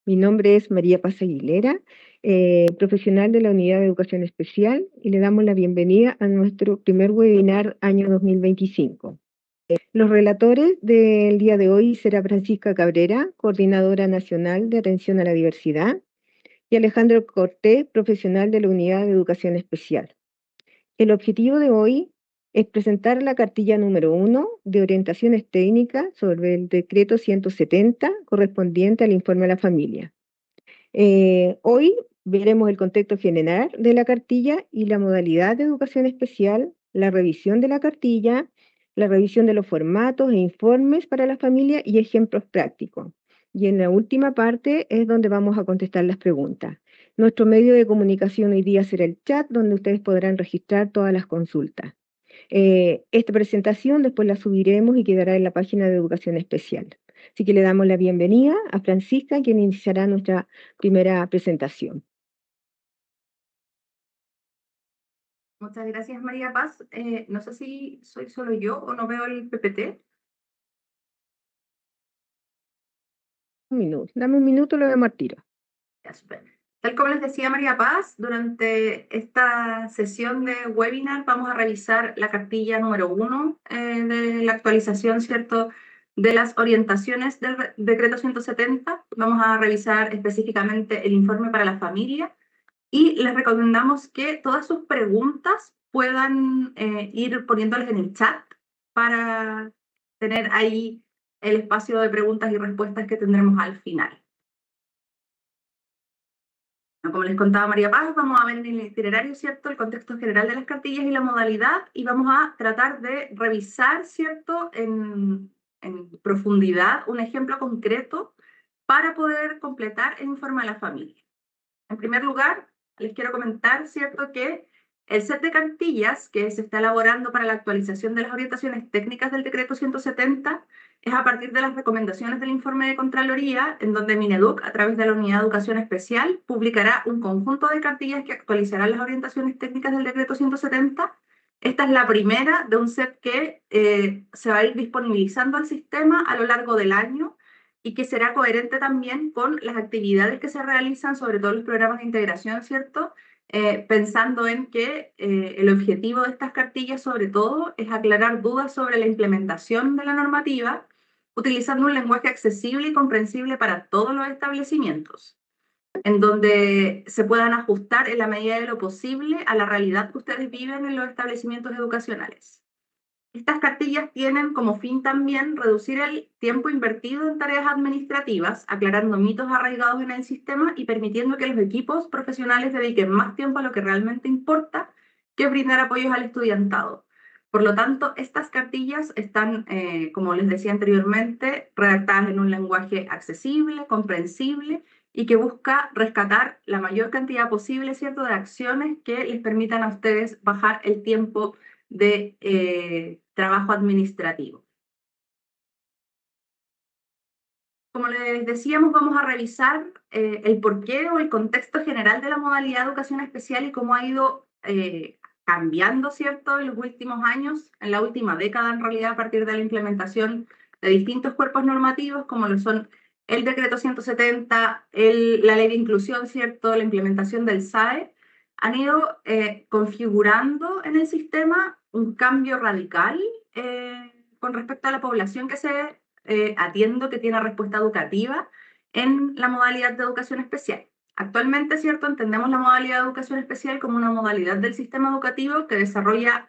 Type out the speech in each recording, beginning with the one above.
Mi nombre es María Paz Aguilera, profesional de la Unidad de Educación Especial, y le damos la bienvenida a nuestro primer webinar año 2025. Los relatores del día de hoy será Francisca Cabrera, Coordinadora Nacional de Atención a la Diversidad, y Alejandro Cortés, profesional de la Unidad de Educación Especial. El objetivo de hoy es presentar la cartilla número 1 de orientaciones técnicas sobre el decreto 170 correspondiente al informe a la familia. Hoy veremos el contexto general de la cartilla y la modalidad de educación especial, la revisión de la cartilla, la revisión de los formatos e informes para la familia y ejemplos prácticos. Y en la última parte es donde vamos a contestar las preguntas. Nuestro medio de comunicación hoy día será el chat, donde ustedes podrán registrar todas las consultas. Esta presentación después la subiremos y quedará en la página de Educación Especial. Así que le damos la bienvenida a Francisca, quien iniciará nuestra primera presentación. Muchas gracias, María Paz. No sé si soy solo yo o no veo el PPT. Dame un minuto, lo vemos al tiro. Ya, súper. Tal como les decía María Paz, durante esta sesión de webinar vamos a revisar la cartilla número 1 de la actualización, ¿cierto?, de las orientaciones del decreto 170. Vamos a revisar específicamente el informe para la familia y les recomendamos que todas sus preguntas puedan ir poniéndolas en el chat para tener ahí el espacio de preguntas y respuestas que tendremos al final. Como les contaba María Paz, vamos a ver en el itinerario, ¿cierto?, el contexto general de las cartillas y la modalidad, y vamos a tratar de revisar, ¿cierto?, en profundidad un ejemplo concreto para poder completar el informe a la familia. En primer lugar, les quiero comentar, ¿cierto?, que el set de cartillas que se está elaborando para la actualización de las orientaciones técnicas del decreto 170 es a partir de las recomendaciones del informe de Contraloría, en donde Mineduc, a través de la Unidad de Educación Especial, publicará un conjunto de cartillas que actualizarán las orientaciones técnicas del decreto 170. Esta es la primera de un set que se va a ir disponibilizando al sistema a lo largo del año y que será coherente también con las actividades que se realizan, sobre todo los programas de integración, ¿cierto? Pensando en que el objetivo de estas cartillas, sobre todo, es aclarar dudas sobre la implementación de la normativa, utilizando un lenguaje accesible y comprensible para todos los establecimientos, en donde se puedan ajustar en la medida de lo posible a la realidad que ustedes viven en los establecimientos educacionales. Estas cartillas tienen como fin también reducir el tiempo invertido en tareas administrativas, aclarando mitos arraigados en el sistema y permitiendo que los equipos profesionales dediquen más tiempo a lo que realmente importa, que brindar apoyos al estudiantado. Por lo tanto, estas cartillas están, como les decía anteriormente, redactadas en un lenguaje accesible, comprensible y que busca rescatar la mayor cantidad posible, ¿cierto?, de acciones que les permitan a ustedes bajar el tiempo de trabajo administrativo. Como les decíamos, vamos a revisar el porqué o el contexto general de la modalidad de educación especial y cómo ha ido cambiando, ¿cierto?, en los últimos años, en la última década en realidad, a partir de la implementación de distintos cuerpos normativos, como lo son el decreto 170, la ley de inclusión, ¿cierto?, la implementación del SAE, han ido configurando en el sistema un cambio radical con respecto a la población que se atiende, que tiene respuesta educativa en la modalidad de educación especial. Actualmente, ¿cierto?, entendemos la modalidad de educación especial como una modalidad del sistema educativo que desarrolla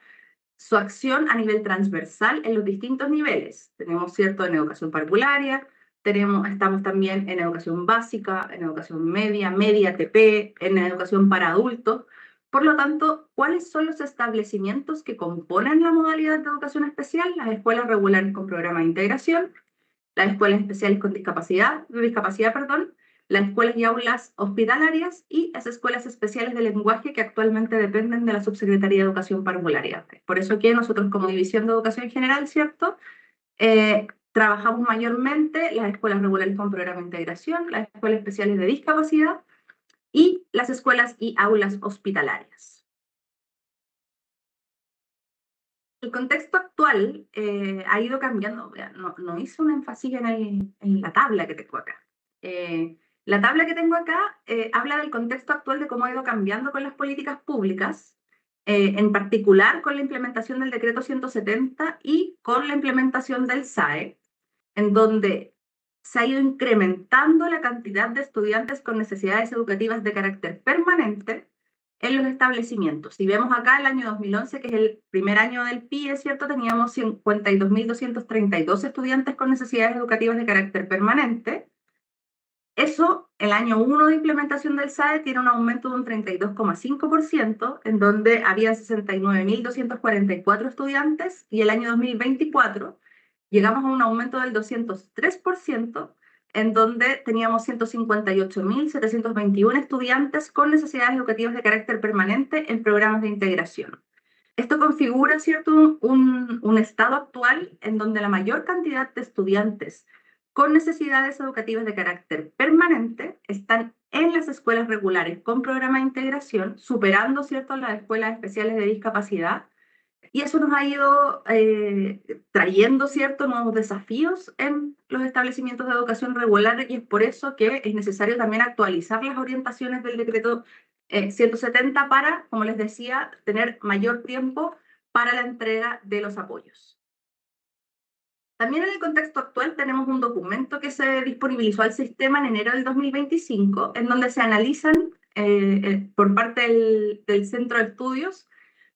su acción a nivel transversal en los distintos niveles. Tenemos, ¿cierto?, en educación parvularia, estamos también en educación básica, en educación media, media TP, en educación para adultos. Por lo tanto, ¿cuáles son los establecimientos que componen la modalidad de educación especial? Las escuelas regulares con programa de integración, las escuelas especiales con discapacidad, las escuelas y aulas hospitalarias y las escuelas especiales de lenguaje que actualmente dependen de la Subsecretaría de Educación Parvularia. Por eso que nosotros como División de Educación General, ¿cierto?, trabajamos mayormente las escuelas regulares con programa de integración, las escuelas especiales de discapacidad y las escuelas y aulas hospitalarias. El contexto actual ha ido cambiando. No hice un énfasis en la tabla que tengo acá. La tabla que tengo acá habla del contexto actual de cómo ha ido cambiando con las políticas públicas, en particular con la implementación del decreto 170 y con la implementación del SAE, en donde se ha ido incrementando la cantidad de estudiantes con necesidades educativas de carácter permanente en los establecimientos. Si vemos acá el año 2011, que es el primer año del PIE, ¿cierto? Teníamos 52.232 estudiantes con necesidades educativas de carácter permanente. Eso, el año 1 de implementación del SAE, tiene un aumento de un 32,5%, en donde había 69.244 estudiantes, y el año 2024 llegamos a un aumento del 203%, en donde teníamos 158.721 estudiantes con necesidades educativas de carácter permanente en programas de integración. Esto configura, ¿cierto?, un estado actual en donde la mayor cantidad de estudiantes con necesidades educativas de carácter permanente están en las escuelas regulares con programa de integración, superando, ¿cierto?, las escuelas especiales de discapacidad. Y eso nos ha ido trayendo, ¿cierto?, nuevos desafíos en los establecimientos de educación regular, y es por eso que es necesario también actualizar las orientaciones del decreto 170 para, como les decía, tener mayor tiempo para la entrega de los apoyos. También en el contexto actual tenemos un documento que se disponibilizó al sistema en enero del 2025, en donde se analizan por parte del Centro de Estudios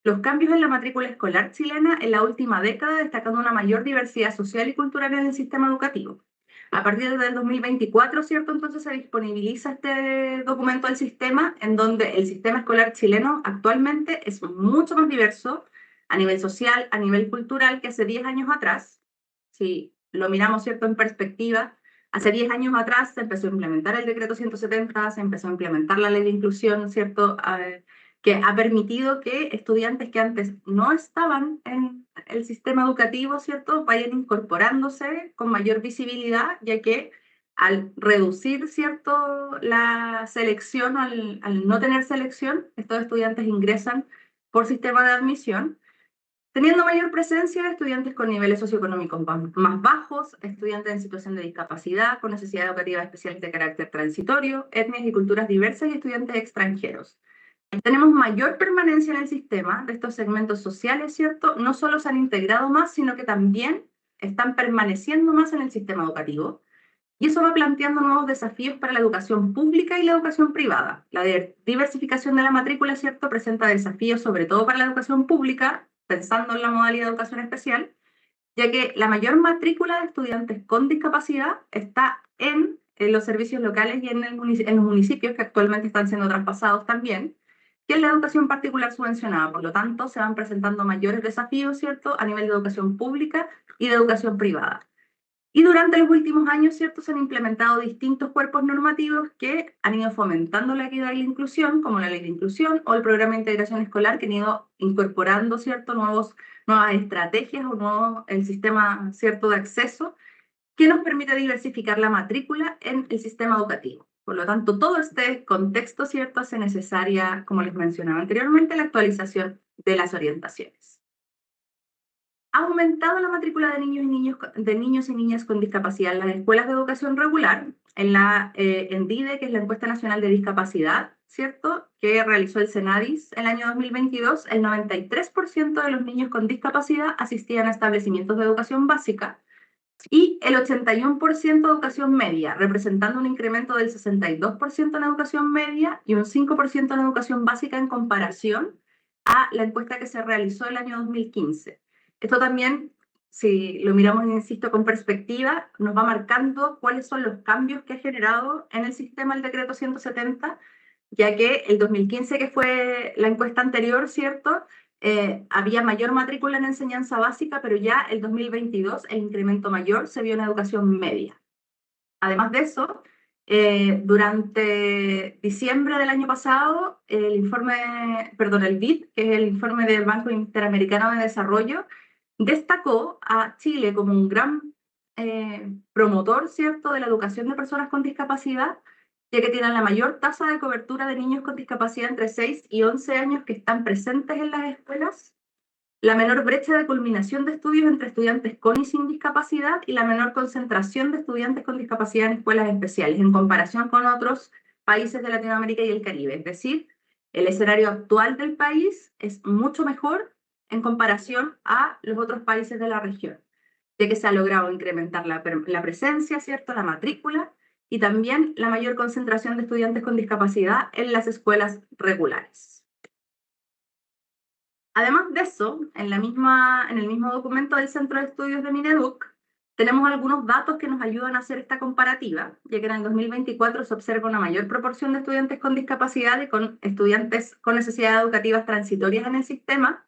los cambios en la matrícula escolar chilena en la última década, destacando una mayor diversidad social y cultural en el sistema educativo. A partir del 2024, ¿cierto? Entonces se disponibiliza este documento del sistema, en donde el sistema escolar chileno actualmente es mucho más diverso a nivel social, a nivel cultural, que hace 10 años atrás. Si lo miramos, ¿cierto?, en perspectiva, hace 10 años atrás se empezó a implementar el decreto 170, se empezó a implementar la ley de inclusión, ¿cierto?, que ha permitido que estudiantes que antes no estaban en el sistema educativo, ¿cierto?, vayan incorporándose con mayor visibilidad, ya que al reducir, ¿cierto?, la selección, al no tener selección, estos estudiantes ingresan por sistema de admisión, teniendo mayor presencia de estudiantes con niveles socioeconómicos más bajos, estudiantes en situación de discapacidad, con necesidades educativas especiales de carácter transitorio, etnias y culturas diversas y estudiantes extranjeros. Tenemos mayor permanencia en el sistema de estos segmentos sociales, ¿cierto? No solo se han integrado más, sino que también están permaneciendo más en el sistema educativo. Y eso va planteando nuevos desafíos para la educación pública y la educación privada. La diversificación de la matrícula, ¿cierto?, presenta desafíos sobre todo para la educación pública, pensando en la modalidad de educación especial, ya que la mayor matrícula de estudiantes con discapacidad está en los servicios locales y en los municipios, que actualmente están siendo traspasados también, que es la educación particular subvencionada. Por lo tanto, se van presentando mayores desafíos, ¿cierto?, a nivel de educación pública y de educación privada. Y durante los últimos años, ¿cierto?, se han implementado distintos cuerpos normativos que han ido fomentando la equidad y la inclusión, como la Ley de Inclusión o el Programa de Integración Escolar, que han ido incorporando, ¿cierto?, nuevas estrategias o el sistema, ¿cierto?, de acceso, que nos permite diversificar la matrícula en el sistema educativo. Por lo tanto, todo este contexto, ¿cierto?, hace necesaria, como les mencionaba anteriormente, la actualización de las orientaciones. Ha aumentado la matrícula de niños y niñas con discapacidad en las escuelas de educación regular, en la ENDIDE, que es la Encuesta Nacional de Discapacidad, ¿cierto?, que realizó el CENADIS el año 2022, el 93% de los niños con discapacidad asistían a establecimientos de educación básica y el 81% de educación media, representando un incremento del 62% en educación media y un 5% en educación básica en comparación a la encuesta que se realizó el año 2015. Esto también, si lo miramos, insisto, con perspectiva, nos va marcando cuáles son los cambios que ha generado en el sistema el decreto 170, ya que el 2015, que fue la encuesta anterior, ¿cierto?, había mayor matrícula en enseñanza básica, pero ya el 2022 el incremento mayor se vio en educación media. Además de eso, durante diciembre del año pasado, el BID, que es el informe del Banco Interamericano de Desarrollo, destacó a Chile como un gran promotor, ¿cierto?, de la educación de personas con discapacidad, ya que tienen la mayor tasa de cobertura de niños con discapacidad entre 6 y 11 años que están presentes en las escuelas, la menor brecha de culminación de estudios entre estudiantes con y sin discapacidad y la menor concentración de estudiantes con discapacidad en escuelas especiales en comparación con otros países de Latinoamérica y el Caribe. Es decir, el escenario actual del país es mucho mejor en comparación a los otros países de la región, ya que se ha logrado incrementar la presencia, ¿cierto?, la matrícula y también la mayor concentración de estudiantes con discapacidad en las escuelas regulares. Además de eso, en el mismo documento del Centro de Estudios de Mineduc, tenemos algunos datos que nos ayudan a hacer esta comparativa, ya que en el 2024 se observa una mayor proporción de estudiantes con discapacidad y con estudiantes con necesidades educativas transitorias en el sistema,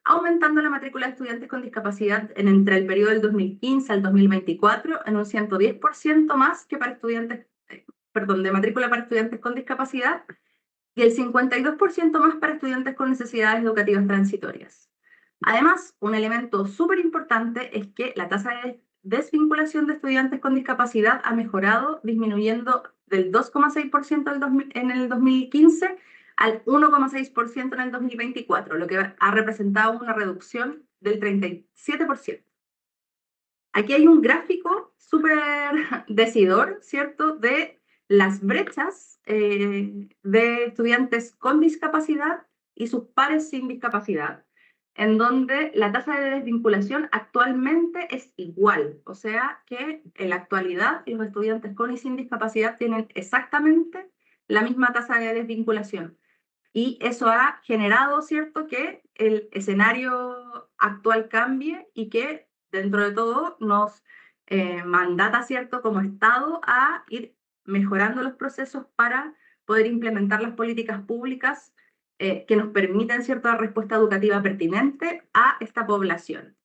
aumentando la matrícula de estudiantes con discapacidad entre el periodo del 2015 al 2024 en un 110% más que para estudiantes, de matrícula para estudiantes con discapacidad, y el 52% más para estudiantes con necesidades educativas transitorias. Además, un elemento súper importante es que la tasa de desvinculación de estudiantes con discapacidad ha mejorado, disminuyendo del 2,6% en el 2015 al 1,6% en el 2024, lo que ha representado una reducción del 37%. Aquí hay un gráfico súper decidor, ¿cierto?, de las brechas de estudiantes con discapacidad y sus pares sin discapacidad, en donde la tasa de desvinculación actualmente es igual, o sea que en la actualidad los estudiantes con y sin discapacidad tienen exactamente la misma tasa de desvinculación. Y eso ha generado, ¿cierto?, que el escenario actual cambie y que dentro de todo nos mandata, ¿cierto?, como Estado a ir mejorando los procesos para poder implementar las políticas públicas que nos permitan, ¿cierto?, dar respuesta educativa pertinente a esta población.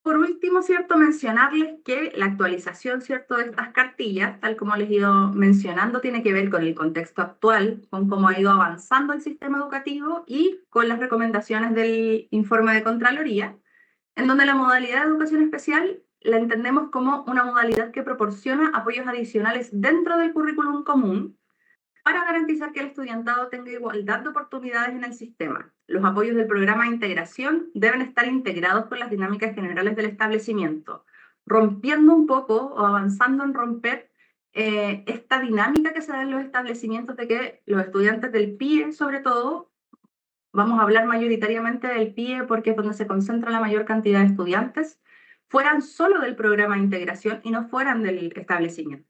Por último, ¿cierto?, mencionarles que la actualización, ¿cierto?, de estas cartillas, tal como les he ido mencionando, tiene que ver con el contexto actual, con cómo ha ido avanzando el sistema educativo y con las recomendaciones del informe de Contraloría, en donde la modalidad de educación especial la entendemos como una modalidad que proporciona apoyos adicionales dentro del currículum común para garantizar que el estudiantado tenga igualdad de oportunidades en el sistema. Los apoyos del programa de integración deben estar integrados con las dinámicas generales del establecimiento, rompiendo un poco o avanzando en romper esta dinámica que se da en los establecimientos de que los estudiantes del PIE, sobre todo, vamos a hablar mayoritariamente del PIE porque es donde se concentra la mayor cantidad de estudiantes, fueran solo del programa de integración y no fueran del establecimiento.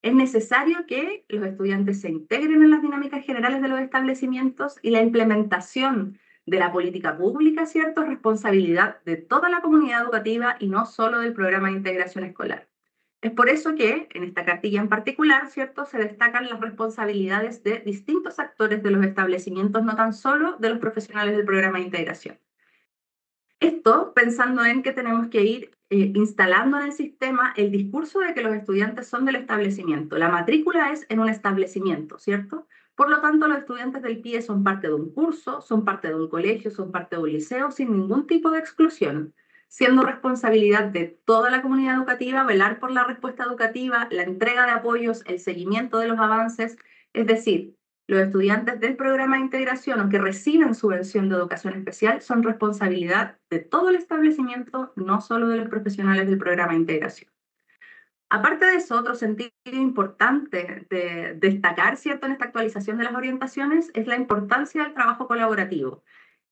Es necesario que los estudiantes se integren en las dinámicas generales de los establecimientos y la implementación de la política pública, ¿cierto?, es responsabilidad de toda la comunidad educativa y no solo del programa de integración escolar. Es por eso que en esta cartilla en particular, ¿cierto?, se destacan las responsabilidades de distintos actores de los establecimientos, no tan solo de los profesionales del programa de integración. Esto pensando en que tenemos que ir instalando en el sistema el discurso de que los estudiantes son del establecimiento. La matrícula es en un establecimiento, ¿cierto? Por lo tanto, los estudiantes del PIE son parte de un curso, son parte de un colegio, son parte de un liceo, sin ningún tipo de exclusión, siendo responsabilidad de toda la comunidad educativa velar por la respuesta educativa, la entrega de apoyos, el seguimiento de los avances, es decir, los estudiantes del programa de integración o que reciben subvención de educación especial son responsabilidad de todo el establecimiento, no solo de los profesionales del programa de integración. Aparte de eso, otro sentido importante de destacar, ¿cierto?, en esta actualización de las orientaciones es la importancia del trabajo colaborativo,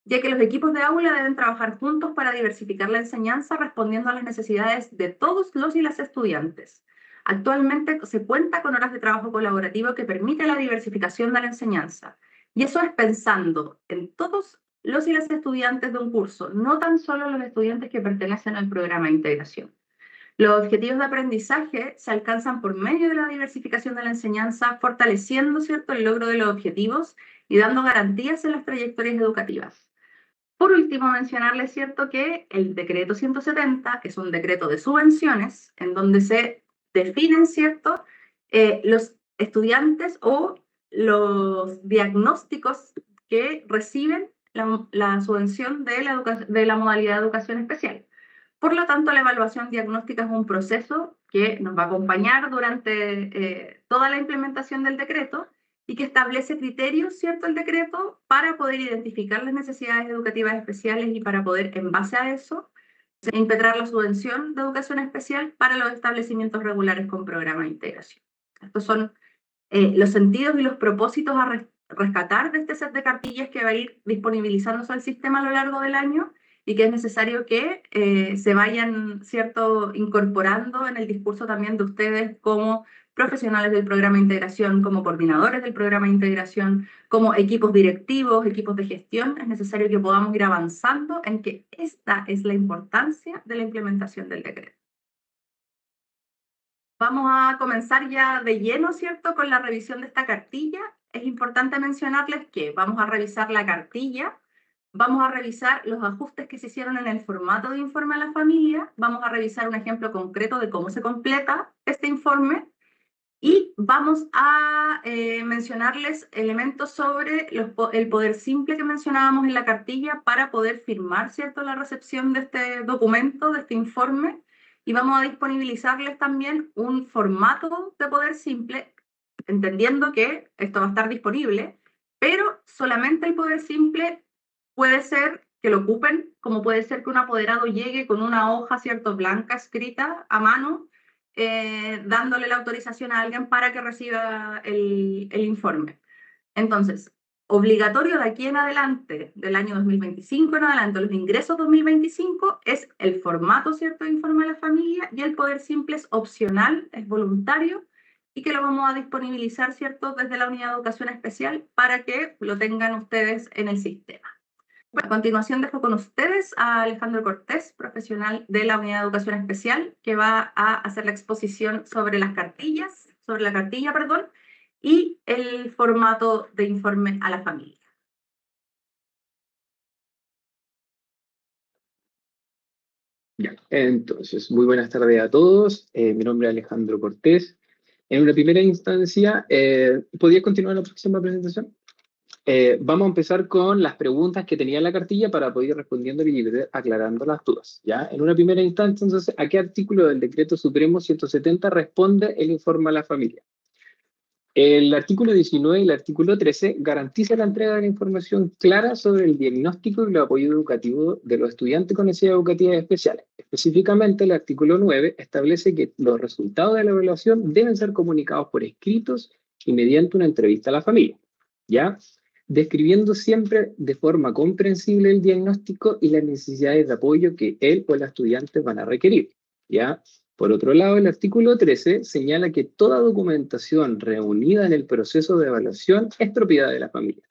ya que los equipos de aula deben trabajar juntos para diversificar la enseñanza respondiendo a las necesidades de todos los y las estudiantes. Actualmente se cuenta con horas de trabajo colaborativo que permite la diversificación de la enseñanza. Y eso es pensando en todos los y las estudiantes de un curso, no tan solo los estudiantes que pertenecen al programa de integración. Los objetivos de aprendizaje se alcanzan por medio de la diversificación de la enseñanza, fortaleciendo, ¿cierto?, el logro de los objetivos y dando garantías en las trayectorias educativas. Por último, mencionarles, ¿cierto?, que el decreto 170, que es un decreto de subvenciones, en donde se definen, ¿cierto?, los estudiantes o los diagnósticos que reciben la subvención de la modalidad de educación especial. Por lo tanto, la evaluación diagnóstica es un proceso que nos va a acompañar durante toda la implementación del decreto y que establece criterios, ¿cierto?, el decreto, para poder identificar las necesidades educativas especiales y para poder, en base a eso, impetrar la subvención de educación especial para los establecimientos regulares con programa de integración. Estos son los sentidos y los propósitos a rescatar de este set de cartillas que va a ir disponibilizándose al sistema a lo largo del año y que es necesario que se vayan, ¿cierto?, incorporando en el discurso también de ustedes como profesionales del programa de integración, como coordinadores del programa de integración, como equipos directivos, equipos de gestión. Es necesario que podamos ir avanzando en que esta es la importancia de la implementación del decreto. Vamos a comenzar ya de lleno, ¿cierto?, con la revisión de esta cartilla. Es importante mencionarles que vamos a revisar la cartilla, vamos a revisar los ajustes que se hicieron en el formato de informe a la familia, vamos a revisar un ejemplo concreto de cómo se completa este informe y vamos a mencionarles elementos sobre el poder simple que mencionábamos en la cartilla para poder firmar, ¿cierto?, la recepción de este documento, de este informe, y vamos a disponibilizarles también un formato de poder simple, entendiendo que esto va a estar disponible, pero solamente el poder simple puede ser que lo ocupen, como puede ser que un apoderado llegue con una hoja, ¿cierto?, blanca escrita a mano, dándole la autorización a alguien para que reciba el informe. Entonces, obligatorio de aquí en adelante, del año 2025 en adelante, los ingresos 2025, es el formato, ¿cierto?, de informe a la familia, y el poder simple es opcional, es voluntario, y que lo vamos a disponibilizar, ¿cierto?, desde la Unidad de Educación Especial para que lo tengan ustedes en el sistema. A continuación dejo con ustedes a Alejandro Cortés, profesional de la Unidad de Educación Especial, que va a hacer la exposición sobre las cartillas, sobre la cartilla, perdón, y el formato de informe a la familia. Ya, entonces, muy buenas tardes a todos. Mi nombre es Alejandro Cortés. En una primera instancia, ¿podría continuar la próxima presentación? Vamos a empezar con las preguntas que tenía en la cartilla para poder ir respondiendo y ir aclarando las dudas, ¿ya? En una primera instancia, entonces, ¿a qué artículo del Decreto Supremo 170 responde el informe a la familia? El artículo 19 y el artículo 13 garantiza la entrega de la información clara sobre el diagnóstico y el apoyo educativo de los estudiantes con necesidades educativas especiales. Específicamente, el artículo 9 establece que los resultados de la evaluación deben ser comunicados por escritos y mediante una entrevista a la familia, ¿ya? Describiendo siempre de forma comprensible el diagnóstico y las necesidades de apoyo que él o los estudiantes van a requerir, ¿ya? Por otro lado, el artículo 13 señala que toda documentación reunida en el proceso de evaluación es propiedad de la familia,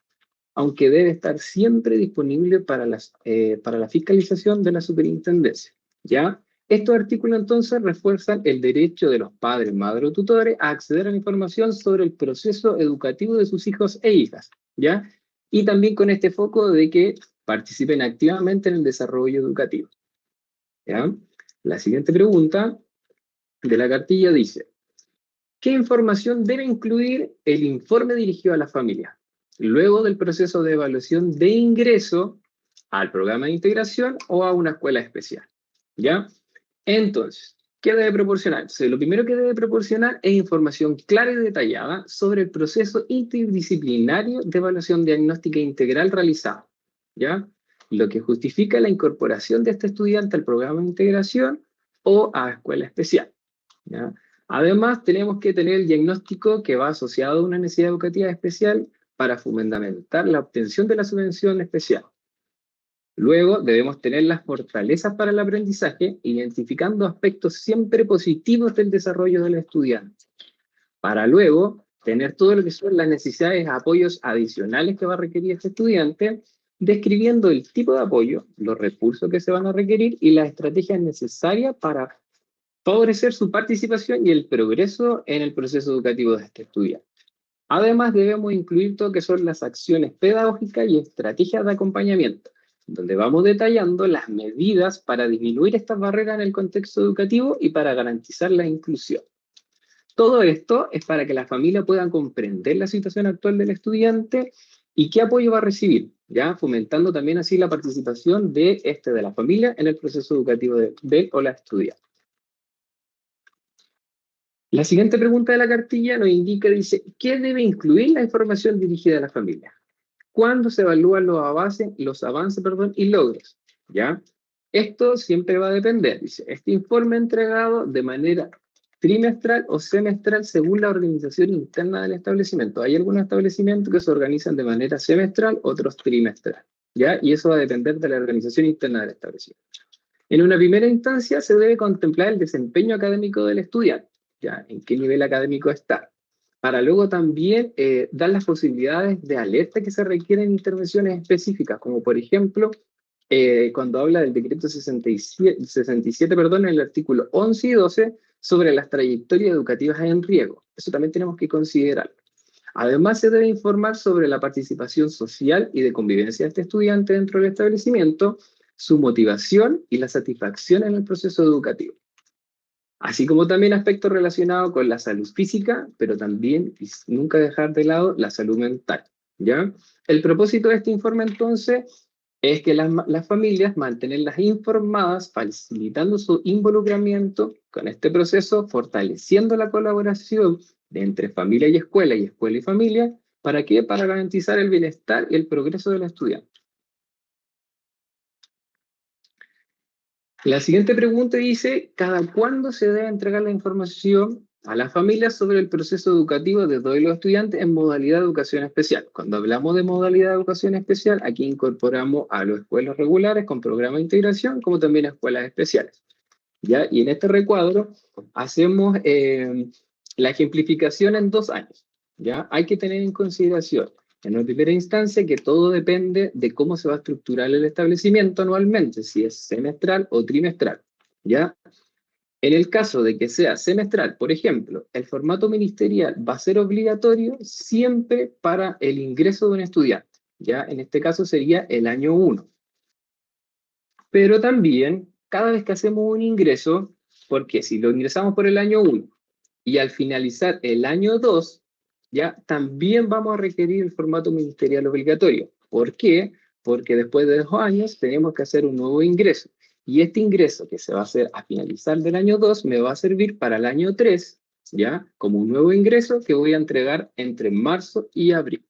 aunque debe estar siempre disponible para la fiscalización de la superintendencia, ¿ya? Estos artículos entonces refuerzan el derecho de los padres, madres o tutores a acceder a la información sobre el proceso educativo de sus hijos e hijas, ¿ya? Y también con este foco de que participen activamente en el desarrollo educativo, ¿ya? La siguiente pregunta de la cartilla dice: ¿qué información debe incluir el informe dirigido a la familia luego del proceso de evaluación de ingreso al programa de integración o a una escuela especial? ¿Ya? Entonces, ¿qué debe proporcionarse? Lo primero que debe proporcionar es información clara y detallada sobre el proceso interdisciplinario de evaluación diagnóstica integral realizado, ¿ya? Lo que justifica la incorporación de este estudiante al programa de integración o a escuela especial, ¿ya? Además, tenemos que tener el diagnóstico que va asociado a una necesidad educativa especial para fundamentar la obtención de la subvención especial. Luego, debemos tener las fortalezas para el aprendizaje, identificando aspectos siempre positivos del desarrollo del estudiante, para luego tener todo lo que son las necesidades, apoyos adicionales que va a requerir este estudiante, describiendo el tipo de apoyo, los recursos que se van a requerir y las estrategias necesarias para favorecer su participación y el progreso en el proceso educativo de este estudiante. Además, debemos incluir todo lo que son las acciones pedagógicas y estrategias de acompañamiento, donde vamos detallando las medidas para disminuir estas barreras en el contexto educativo y para garantizar la inclusión. Todo esto es para que la familia pueda comprender la situación actual del estudiante y qué apoyo va a recibir, ya fomentando también así la participación de la familia en el proceso educativo de o la estudiante. La siguiente pregunta de la cartilla nos indica, dice, ¿qué debe incluir la información dirigida a la familia? ¿Cuándo se evalúan los avances y logros? ¿Ya? Esto siempre va a depender, dice, este informe entregado de manera trimestral o semestral según la organización interna del establecimiento. Hay algunos establecimientos que se organizan de manera semestral, otros trimestral, ¿ya? Y eso va a depender de la organización interna del establecimiento. En una primera instancia se debe contemplar el desempeño académico del estudiante, ¿ya? En qué nivel académico está, para luego también dar las posibilidades de alerta que se requieren intervenciones específicas, como por ejemplo, cuando habla del decreto 67, perdón, en el artículo 11 y 12, sobre las trayectorias educativas en riesgo. Eso también tenemos que considerar. Además, se debe informar sobre la participación social y de convivencia de este estudiante dentro del establecimiento, su motivación y la satisfacción en el proceso educativo. Así como también aspectos relacionados con la salud física, pero también, y nunca dejar de lado, la salud mental, ¿ya? El propósito de este informe, entonces, es que las familias mantenerlas informadas, facilitando su involucramiento con este proceso, fortaleciendo la colaboración entre familia y escuela y familia. ¿Para qué? Para garantizar el bienestar y el progreso del estudiante. La siguiente pregunta dice, ¿cada cuándo se debe entregar la información a las familias sobre el proceso educativo de todos los estudiantes en modalidad de educación especial? Cuando hablamos de modalidad de educación especial, aquí incorporamos a las escuelas regulares con programa de integración, como también a escuelas especiales, ¿ya? Y en este recuadro hacemos la ejemplificación en 2 años, ¿ya? Hay que tener en consideración en una primera instancia que todo depende de cómo se va a estructurar el establecimiento anualmente, si es semestral o trimestral, ¿ya? En el caso de que sea semestral, por ejemplo, el formato ministerial va a ser obligatorio siempre para el ingreso de un estudiante, ¿ya? En este caso sería el año 1. Pero también, cada vez que hacemos un ingreso, porque si lo ingresamos por el año 1 y al finalizar el año 2, ya también vamos a requerir el formato ministerial obligatorio. ¿Por qué? Porque después de 2 años tenemos que hacer un nuevo ingreso. Y este ingreso que se va a hacer a finalizar del año 2 me va a servir para el año 3, ¿ya? Como un nuevo ingreso que voy a entregar entre marzo y abril.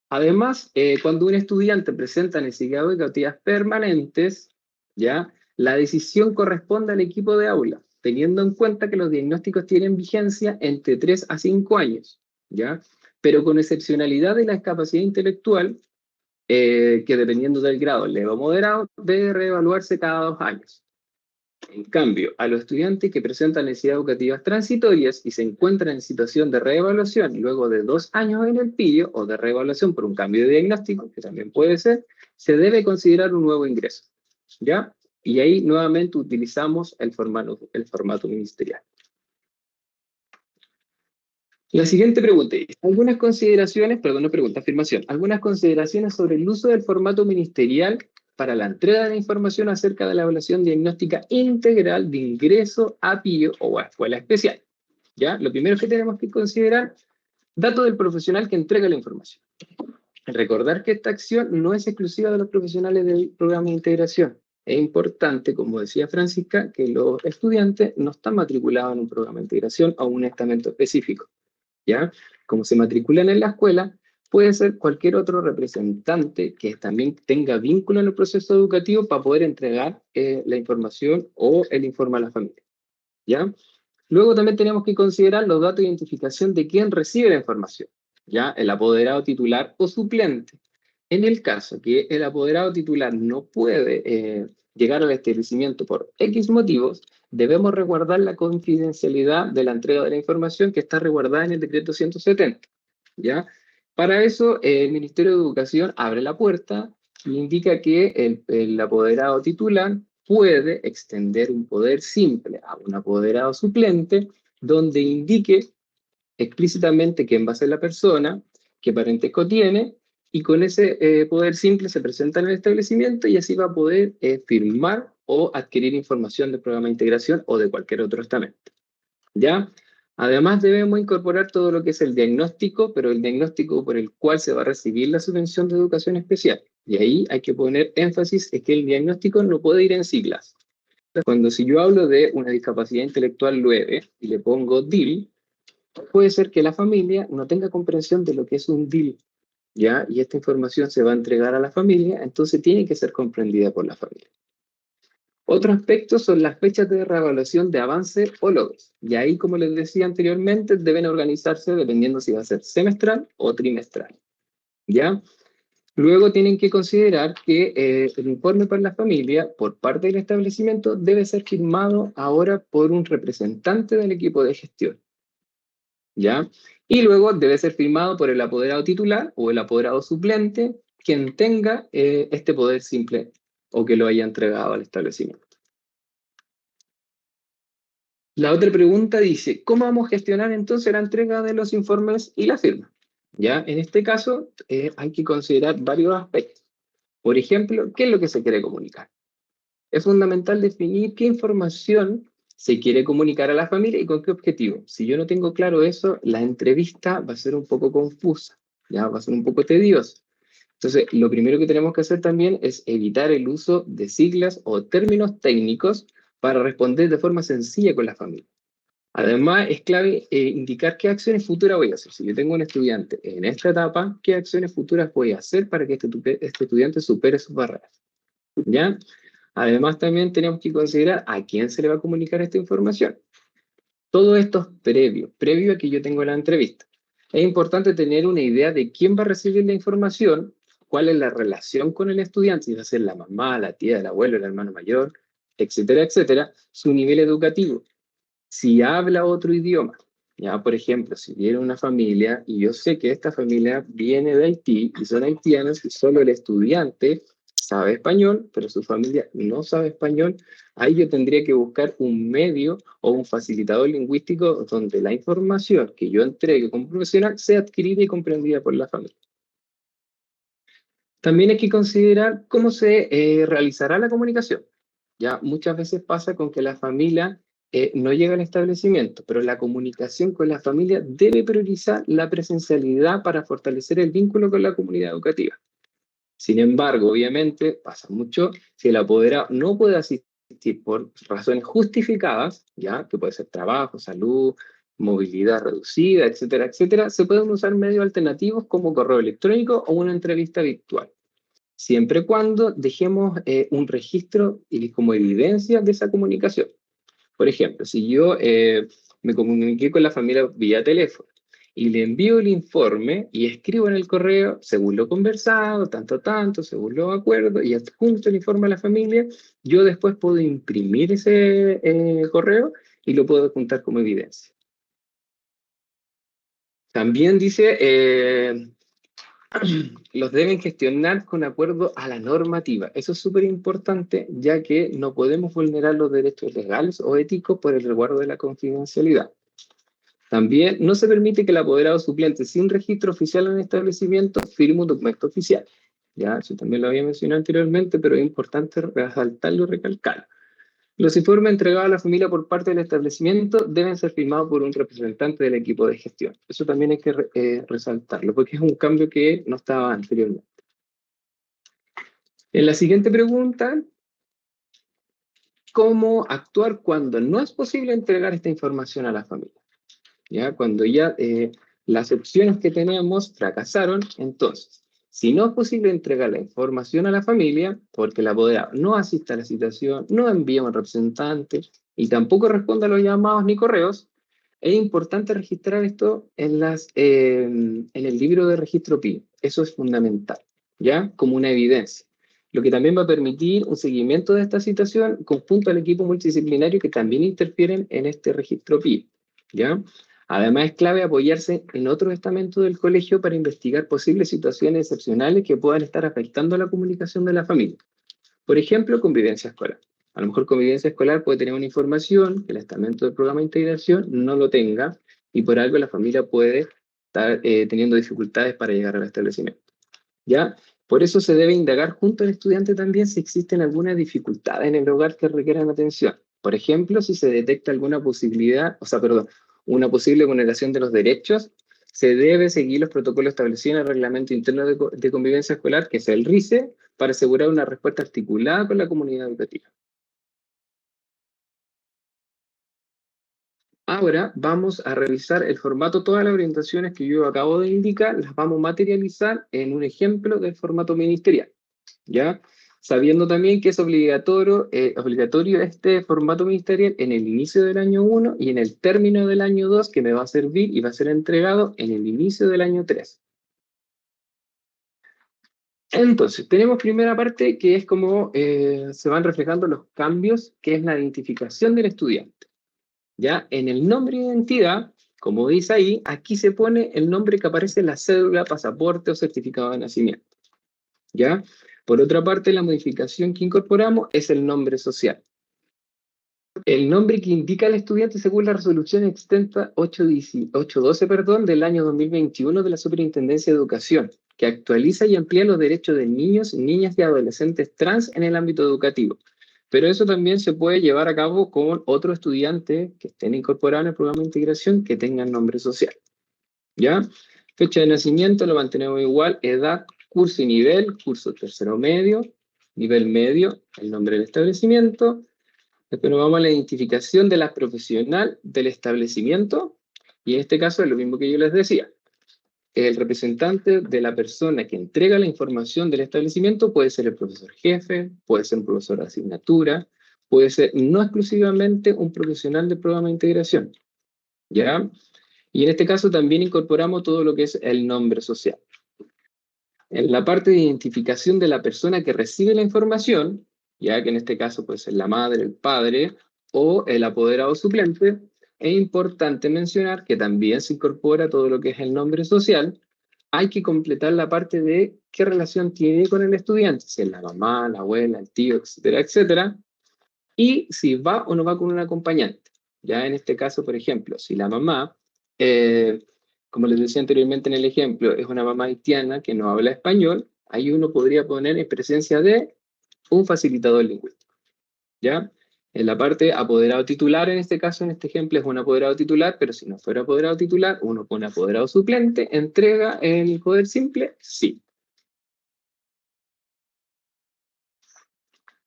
Además, cuando un estudiante presenta necesidades educativas permanentes, ¿ya? La decisión corresponde al equipo de aula, teniendo en cuenta que los diagnósticos tienen vigencia entre 3 a 5 años, ¿ya? Pero con excepcionalidad de la discapacidad intelectual, que dependiendo del grado leve o moderado, debe reevaluarse cada 2 años. En cambio, a los estudiantes que presentan necesidades educativas transitorias y se encuentran en situación de reevaluación luego de 2 años en el PIO o de reevaluación por un cambio de diagnóstico, que también puede ser, se debe considerar un nuevo ingreso, ¿ya? Y ahí nuevamente utilizamos el formato ministerial. La siguiente pregunta es, afirmación. Algunas consideraciones sobre el uso del formato ministerial para la entrega de información acerca de la evaluación diagnóstica integral de ingreso a PIO o a escuela especial. ¿Ya? Lo primero que tenemos que considerar, datos del profesional que entrega la información. Recordar que esta acción no es exclusiva de los profesionales del programa de integración. Es importante, como decía Francisca, que los estudiantes no están matriculados en un programa de integración o un estamento específico, ¿ya? Como se matriculan en la escuela, puede ser cualquier otro representante que también tenga vínculo en el proceso educativo para poder entregar la información o el informe a la familia, ¿ya? Luego también tenemos que considerar los datos de identificación de quién recibe la información, ¿ya? El apoderado titular o suplente. En el caso que el apoderado titular no puede llegar al establecimiento por X motivos, debemos resguardar la confidencialidad de la entrega de la información que está resguardada en el decreto 170, ¿ya? Para eso, el Ministerio de Educación abre la puerta y indica que el apoderado titular puede extender un poder simple a un apoderado suplente donde indique explícitamente quién va a ser la persona, qué parentesco tiene, y con ese poder simple se presenta en el establecimiento y así va a poder firmar o adquirir información del programa de integración o de cualquier otro estamento, ¿ya? Además debemos incorporar todo lo que es el diagnóstico, pero el diagnóstico por el cual se va a recibir la subvención de educación especial. Y ahí hay que poner énfasis en que el diagnóstico no puede ir en siglas. Cuando si yo hablo de una discapacidad intelectual leve y le pongo DIL, puede ser que la familia no tenga comprensión de lo que es un DIL, ¿ya? Y esta información se va a entregar a la familia, entonces tiene que ser comprendida por la familia. Otro aspecto son las fechas de reevaluación de avance o logros. Y ahí, como les decía anteriormente, deben organizarse dependiendo si va a ser semestral o trimestral, ¿ya? Luego tienen que considerar que el informe para la familia, por parte del establecimiento, debe ser firmado ahora por un representante del equipo de gestión, ¿ya? Y luego debe ser firmado por el apoderado titular o el apoderado suplente, quien tenga este poder simple o que lo haya entregado al establecimiento. La otra pregunta dice, ¿cómo vamos a gestionar entonces la entrega de los informes y la firma? ¿Ya? En este caso hay que considerar varios aspectos. Por ejemplo, ¿qué es lo que se quiere comunicar? Es fundamental definir qué información se quiere comunicar a la familia y con qué objetivo. Si yo no tengo claro eso, la entrevista va a ser un poco confusa, ¿ya? Va a ser un poco tediosa. Entonces, lo primero que tenemos que hacer también es evitar el uso de siglas o términos técnicos para responder de forma sencilla con la familia. Además, es clave indicar qué acciones futuras voy a hacer. Si yo tengo un estudiante en esta etapa, ¿qué acciones futuras voy a hacer para que este estudiante supere sus barreras? ¿Ya? Además, también tenemos que considerar a quién se le va a comunicar esta información. Todo esto es previo a que yo tenga la entrevista. Es importante tener una idea de quién va a recibir la información, cuál es la relación con el estudiante, si va a ser la mamá, la tía, el abuelo, el hermano mayor, etcétera, etcétera, su nivel educativo. Si habla otro idioma, ya por ejemplo, si viene una familia y yo sé que esta familia viene de Haití y son haitianos y solo el estudiante sabe español, pero su familia no sabe español, ahí yo tendría que buscar un medio o un facilitador lingüístico donde la información que yo entregue como profesional sea adquirida y comprendida por la familia. También hay que considerar cómo se realizará la comunicación. Ya muchas veces pasa con que la familia no llega al establecimiento, pero la comunicación con la familia debe priorizar la presencialidad para fortalecer el vínculo con la comunidad educativa. Sin embargo, obviamente, pasa mucho, si el apoderado no puede asistir por razones justificadas, ya que puede ser trabajo, salud, movilidad reducida, etcétera, etcétera, se pueden usar medios alternativos como correo electrónico o una entrevista virtual, siempre y cuando dejemos un registro y como evidencia de esa comunicación. Por ejemplo, si yo me comuniqué con la familia vía teléfono y le envío el informe y escribo en el correo, según lo conversado, tanto, según los acuerdos, y adjunto el informe a la familia, yo después puedo imprimir ese correo y lo puedo adjuntar como evidencia. También dice, los deben gestionar con acuerdo a la normativa. Eso es súper importante, ya que no podemos vulnerar los derechos legales o éticos por el resguardo de la confidencialidad. También no se permite que el apoderado suplente sin registro oficial en el establecimiento firme un documento oficial. Ya, eso también lo había mencionado anteriormente, pero es importante resaltarlo y recalcarlo. Los informes entregados a la familia por parte del establecimiento deben ser firmados por un representante del equipo de gestión. Eso también hay que resaltarlo, porque es un cambio que no estaba anteriormente. En la siguiente pregunta, ¿cómo actuar cuando no es posible entregar esta información a la familia? ¿Ya? Cuando ya las opciones que tenemos fracasaron, entonces, si no es posible entregar la información a la familia, porque el apoderado no asiste a la citación, no envía un representante y tampoco responde a los llamados ni correos, es importante registrar esto en el libro de registro PIN. Eso es fundamental, ¿ya? Como una evidencia. Lo que también va a permitir un seguimiento de esta situación conjunto al equipo multidisciplinario que también interfieren en este registro PIN, ¿ya? Además, es clave apoyarse en otros estamentos del colegio para investigar posibles situaciones excepcionales que puedan estar afectando la comunicación de la familia. Por ejemplo, convivencia escolar. A lo mejor convivencia escolar puede tener una información que el estamento del programa de integración no lo tenga y por algo la familia puede estar teniendo dificultades para llegar al establecimiento. ¿Ya? Por eso se debe indagar junto al estudiante también si existen algunas dificultades en el hogar que requieran atención. Por ejemplo, si se detecta alguna posibilidad, una posible vulneración de los derechos, se debe seguir los protocolos establecidos en el Reglamento Interno de Convivencia Escolar, que es el RICE, para asegurar una respuesta articulada con la comunidad educativa. Ahora vamos a revisar el formato, todas las orientaciones que yo acabo de indicar, las vamos a materializar en un ejemplo del formato ministerial, ¿ya? Sabiendo también que es obligatorio este formato ministerial en el inicio del año 1 y en el término del año 2, que me va a servir y va a ser entregado en el inicio del año 3. Entonces, tenemos primera parte que es como se van reflejando los cambios, que es la identificación del estudiante. ¿Ya? En el nombre de identidad, como dice ahí, aquí se pone el nombre que aparece en la cédula, pasaporte o certificado de nacimiento. ¿Ya? Por otra parte, la modificación que incorporamos es el nombre social. El nombre que indica al estudiante según la resolución extensa 812, del año 2021 de la Superintendencia de Educación, que actualiza y amplía los derechos de niños, niñas y adolescentes trans en el ámbito educativo. Pero eso también se puede llevar a cabo con otros estudiantes que estén incorporados en el programa de integración que tengan nombre social. ¿Ya? Fecha de nacimiento lo mantenemos igual, edad, curso y nivel, curso tercero medio, nivel medio, el nombre del establecimiento. Después nos vamos a la identificación de la profesional del establecimiento, y en este caso es lo mismo que yo les decía. El representante de la persona que entrega la información del establecimiento puede ser el profesor jefe, puede ser un profesor de asignatura, puede ser no exclusivamente un profesional del programa de integración, ¿ya? Y en este caso también incorporamos todo lo que es el nombre social. En la parte de identificación de la persona que recibe la información, ya que en este caso puede ser la madre, el padre o el apoderado suplente, es importante mencionar que también se incorpora todo lo que es el nombre social. Hay que completar la parte de qué relación tiene con el estudiante, si es la mamá, la abuela, el tío, etcétera, etcétera, y si va o no va con un acompañante. Ya en este caso, por ejemplo, si la mamá, como les decía anteriormente en el ejemplo, es una mamá haitiana que no habla español, ahí uno podría poner en presencia de un facilitador lingüístico. ¿Ya? En la parte apoderado titular, en este caso, en este ejemplo, es un apoderado titular, pero si no fuera apoderado titular, uno pone apoderado suplente, entrega el poder simple, sí.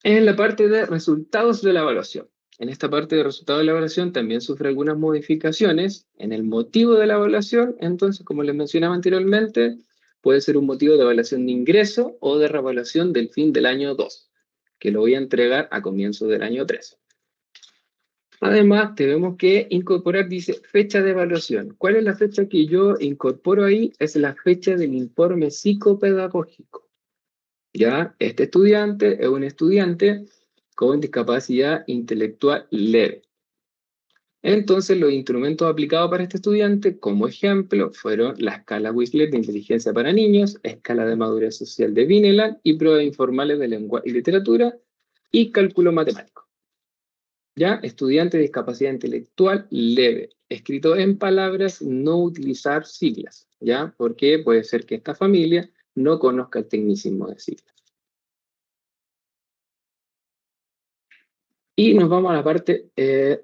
En la parte de resultados de la evaluación. En esta parte de resultados de la evaluación también sufre algunas modificaciones en el motivo de la evaluación. Entonces, como les mencionaba anteriormente, puede ser un motivo de evaluación de ingreso o de reevaluación del fin del año 2, que lo voy a entregar a comienzo del año 3. Además, tenemos que incorporar, dice, fecha de evaluación. ¿Cuál es la fecha que yo incorporo ahí? Es la fecha del informe psicopedagógico. ¿Ya? Este estudiante es un estudiante con discapacidad intelectual leve. Entonces, los instrumentos aplicados para este estudiante, como ejemplo, fueron la escala Wheeler de inteligencia para niños, escala de madurez social de Vineland y pruebas informales de lengua y literatura y cálculo matemático. ¿Ya? Estudiante de discapacidad intelectual leve, escrito en palabras, no utilizar siglas, ¿ya? Porque puede ser que esta familia no conozca el tecnicismo de siglas. Y nos vamos a la parte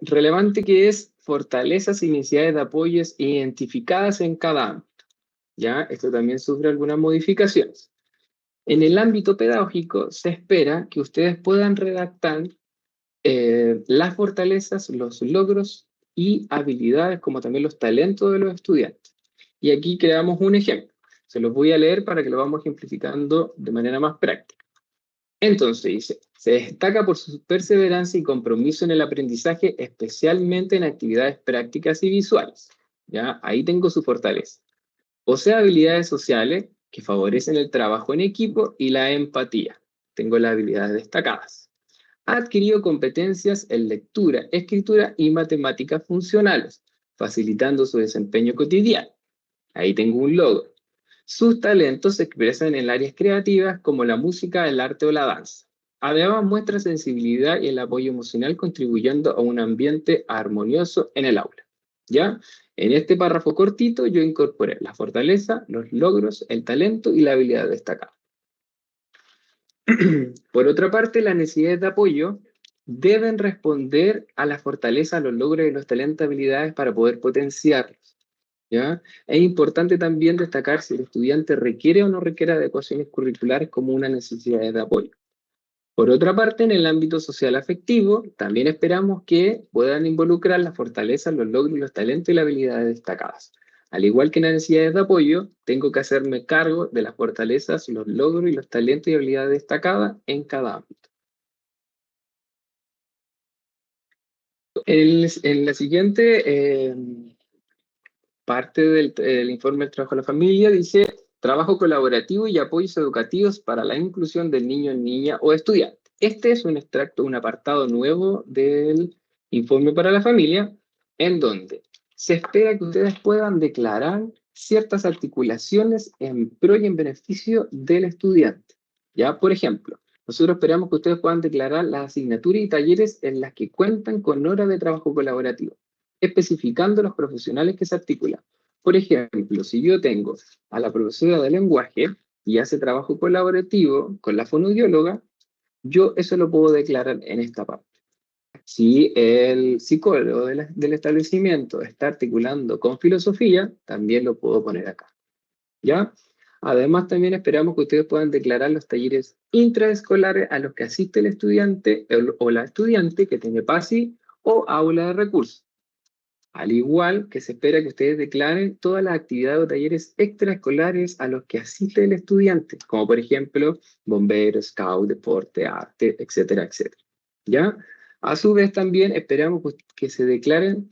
relevante, que es fortalezas y necesidades de apoyos identificadas en cada ámbito. ¿Ya? Esto también sufre algunas modificaciones. En el ámbito pedagógico se espera que ustedes puedan redactar las fortalezas, los logros y habilidades, como también los talentos de los estudiantes. Y aquí creamos un ejemplo. Se los voy a leer para que lo vamos ejemplificando de manera más práctica. Entonces dice, se destaca por su perseverancia y compromiso en el aprendizaje, especialmente en actividades prácticas y visuales. ¿Ya? Ahí tengo su fortaleza. Posee habilidades sociales que favorecen el trabajo en equipo y la empatía. Tengo las habilidades destacadas. Ha adquirido competencias en lectura, escritura y matemáticas funcionales, facilitando su desempeño cotidiano. Ahí tengo un logro. Sus talentos se expresan en áreas creativas como la música, el arte o la danza. Además, muestra sensibilidad y el apoyo emocional, contribuyendo a un ambiente armonioso en el aula. ¿Ya? En este párrafo cortito yo incorporé la fortaleza, los logros, el talento y la habilidad destacada. Por otra parte, las necesidades de apoyo deben responder a la fortaleza, los logros y los talentos, habilidades para poder potenciarlos. ¿Ya? Es importante también destacar si el estudiante requiere o no requiere adecuaciones curriculares como una necesidad de apoyo. Por otra parte, en el ámbito social afectivo, también esperamos que puedan involucrar las fortalezas, los logros, los talentos y las habilidades destacadas. Al igual que en las necesidades de apoyo, tengo que hacerme cargo de las fortalezas, los logros y los talentos y habilidades destacadas en cada ámbito. En la siguiente parte del informe del trabajo de la familia dice: trabajo colaborativo y apoyos educativos para la inclusión del niño, niña o estudiante. Este es un extracto, un apartado nuevo del informe para la familia, en donde se espera que ustedes puedan declarar ciertas articulaciones en pro y en beneficio del estudiante. ¿Ya? Por ejemplo, nosotros esperamos que ustedes puedan declarar las asignaturas y talleres en las que cuentan con horas de trabajo colaborativo, especificando los profesionales que se articulan. Por ejemplo, si yo tengo a la profesora de lenguaje y hace trabajo colaborativo con la fonoaudióloga, yo eso lo puedo declarar en esta parte. Si el psicólogo del establecimiento está articulando con filosofía, también lo puedo poner acá. ¿Ya? Además, también esperamos que ustedes puedan declarar los talleres intraescolares a los que asiste el estudiante o la estudiante que tiene PASI o aula de recursos. Al igual que se espera que ustedes declaren todas las actividades o talleres extraescolares a los que asiste el estudiante, como por ejemplo bomberos, scout, deporte, arte, etcétera, etcétera. ¿Ya? A su vez también esperamos que se declaren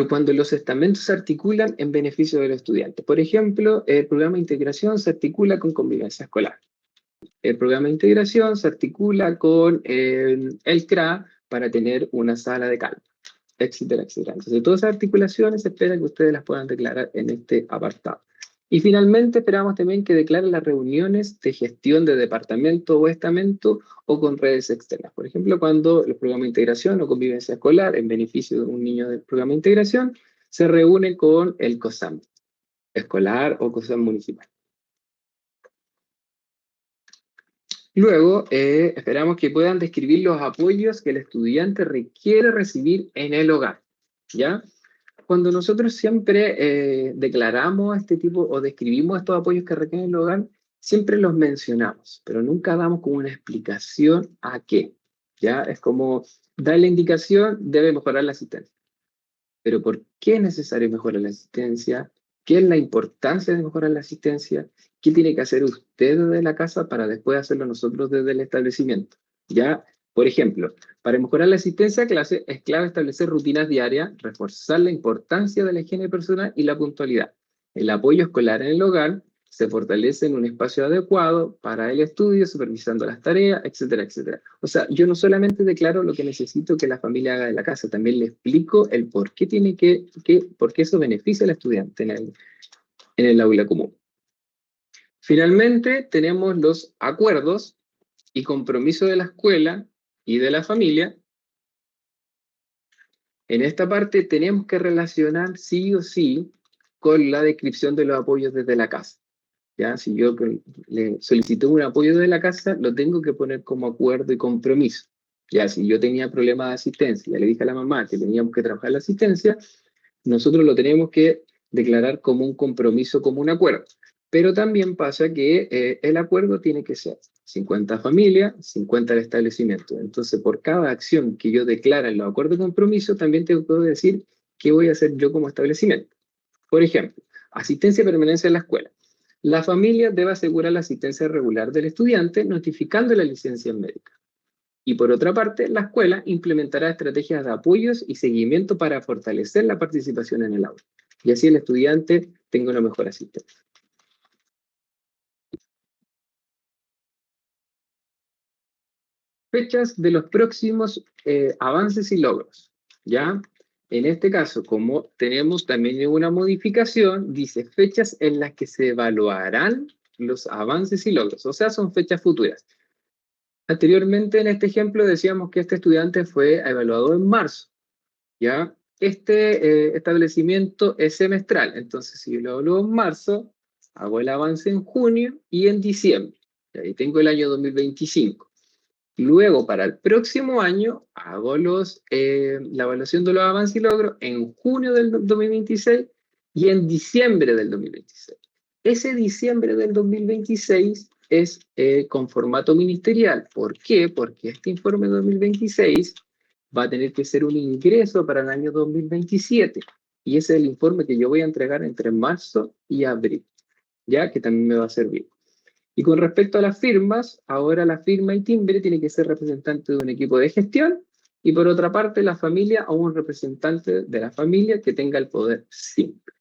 cuando los estamentos se articulan en beneficio del estudiante. Por ejemplo, el programa de integración se articula con convivencia escolar. El programa de integración se articula con el CRA para tener una sala de calma, etcétera, etcétera. Entonces, todas esas articulaciones se espera que ustedes las puedan declarar en este apartado. Y finalmente, esperamos también que declaren las reuniones de gestión de departamento o estamento o con redes externas. Por ejemplo, cuando el programa de integración o convivencia escolar, en beneficio de un niño del programa de integración, se reúne con el COSAM escolar o COSAM municipal. Luego, esperamos que puedan describir los apoyos que el estudiante requiere recibir en el hogar, ¿ya? Cuando nosotros siempre declaramos este tipo o describimos estos apoyos que requieren el hogar, siempre los mencionamos, pero nunca damos como una explicación a qué, ¿ya? Es como dar la indicación, debe mejorar la asistencia. Pero ¿por qué es necesario mejorar la asistencia? ¿Qué es la importancia de mejorar la asistencia? ¿Qué tiene que hacer usted desde la casa para después hacerlo nosotros desde el establecimiento? ¿Ya? Por ejemplo, para mejorar la asistencia a clase es clave establecer rutinas diarias, reforzar la importancia de la higiene personal y la puntualidad. El apoyo escolar en el hogar se fortalece en un espacio adecuado para el estudio, supervisando las tareas, etcétera, etcétera. O sea, yo no solamente declaro lo que necesito que la familia haga de la casa, también le explico el por qué tiene por qué eso beneficia al estudiante en el aula común. Finalmente, tenemos los acuerdos y compromisos de la escuela y de la familia. En esta parte tenemos que relacionar sí o sí con la descripción de los apoyos desde la casa. ¿Ya? Si yo le solicito un apoyo de la casa, lo tengo que poner como acuerdo y compromiso. Ya, si yo tenía problemas de asistencia, le dije a la mamá que teníamos que trabajar la asistencia, nosotros lo tenemos que declarar como un compromiso, como un acuerdo. Pero también pasa que el acuerdo tiene que ser 50 familias, 50 el establecimiento. Entonces, por cada acción que yo declara en los acuerdos de compromiso, también tengo que decir qué voy a hacer yo como establecimiento. Por ejemplo, asistencia y permanencia en la escuela. La familia debe asegurar la asistencia regular del estudiante notificando la licencia médica. Y por otra parte, la escuela implementará estrategias de apoyos y seguimiento para fortalecer la participación en el aula. Y así el estudiante tenga una mejor asistencia. Fechas de los próximos avances y logros. ¿Ya? En este caso, como tenemos también una modificación, dice fechas en las que se evaluarán los avances y logros, o sea, son fechas futuras. Anteriormente en este ejemplo decíamos que este estudiante fue evaluado en marzo, ¿ya? Este establecimiento es semestral, entonces si yo lo evalúo en marzo, hago el avance en junio y en diciembre, y ahí tengo el año 2025. Luego, para el próximo año, hago la evaluación de los avances y logros en junio del 2026 y en diciembre del 2026. Ese diciembre del 2026 es con formato ministerial. ¿Por qué? Porque este informe 2026 va a tener que ser un ingreso para el año 2027. Y ese es el informe que yo voy a entregar entre marzo y abril, ya que también me va a servir. Y con respecto a las firmas, ahora la firma y timbre tiene que ser representante de un equipo de gestión y por otra parte la familia o un representante de la familia que tenga el poder simple.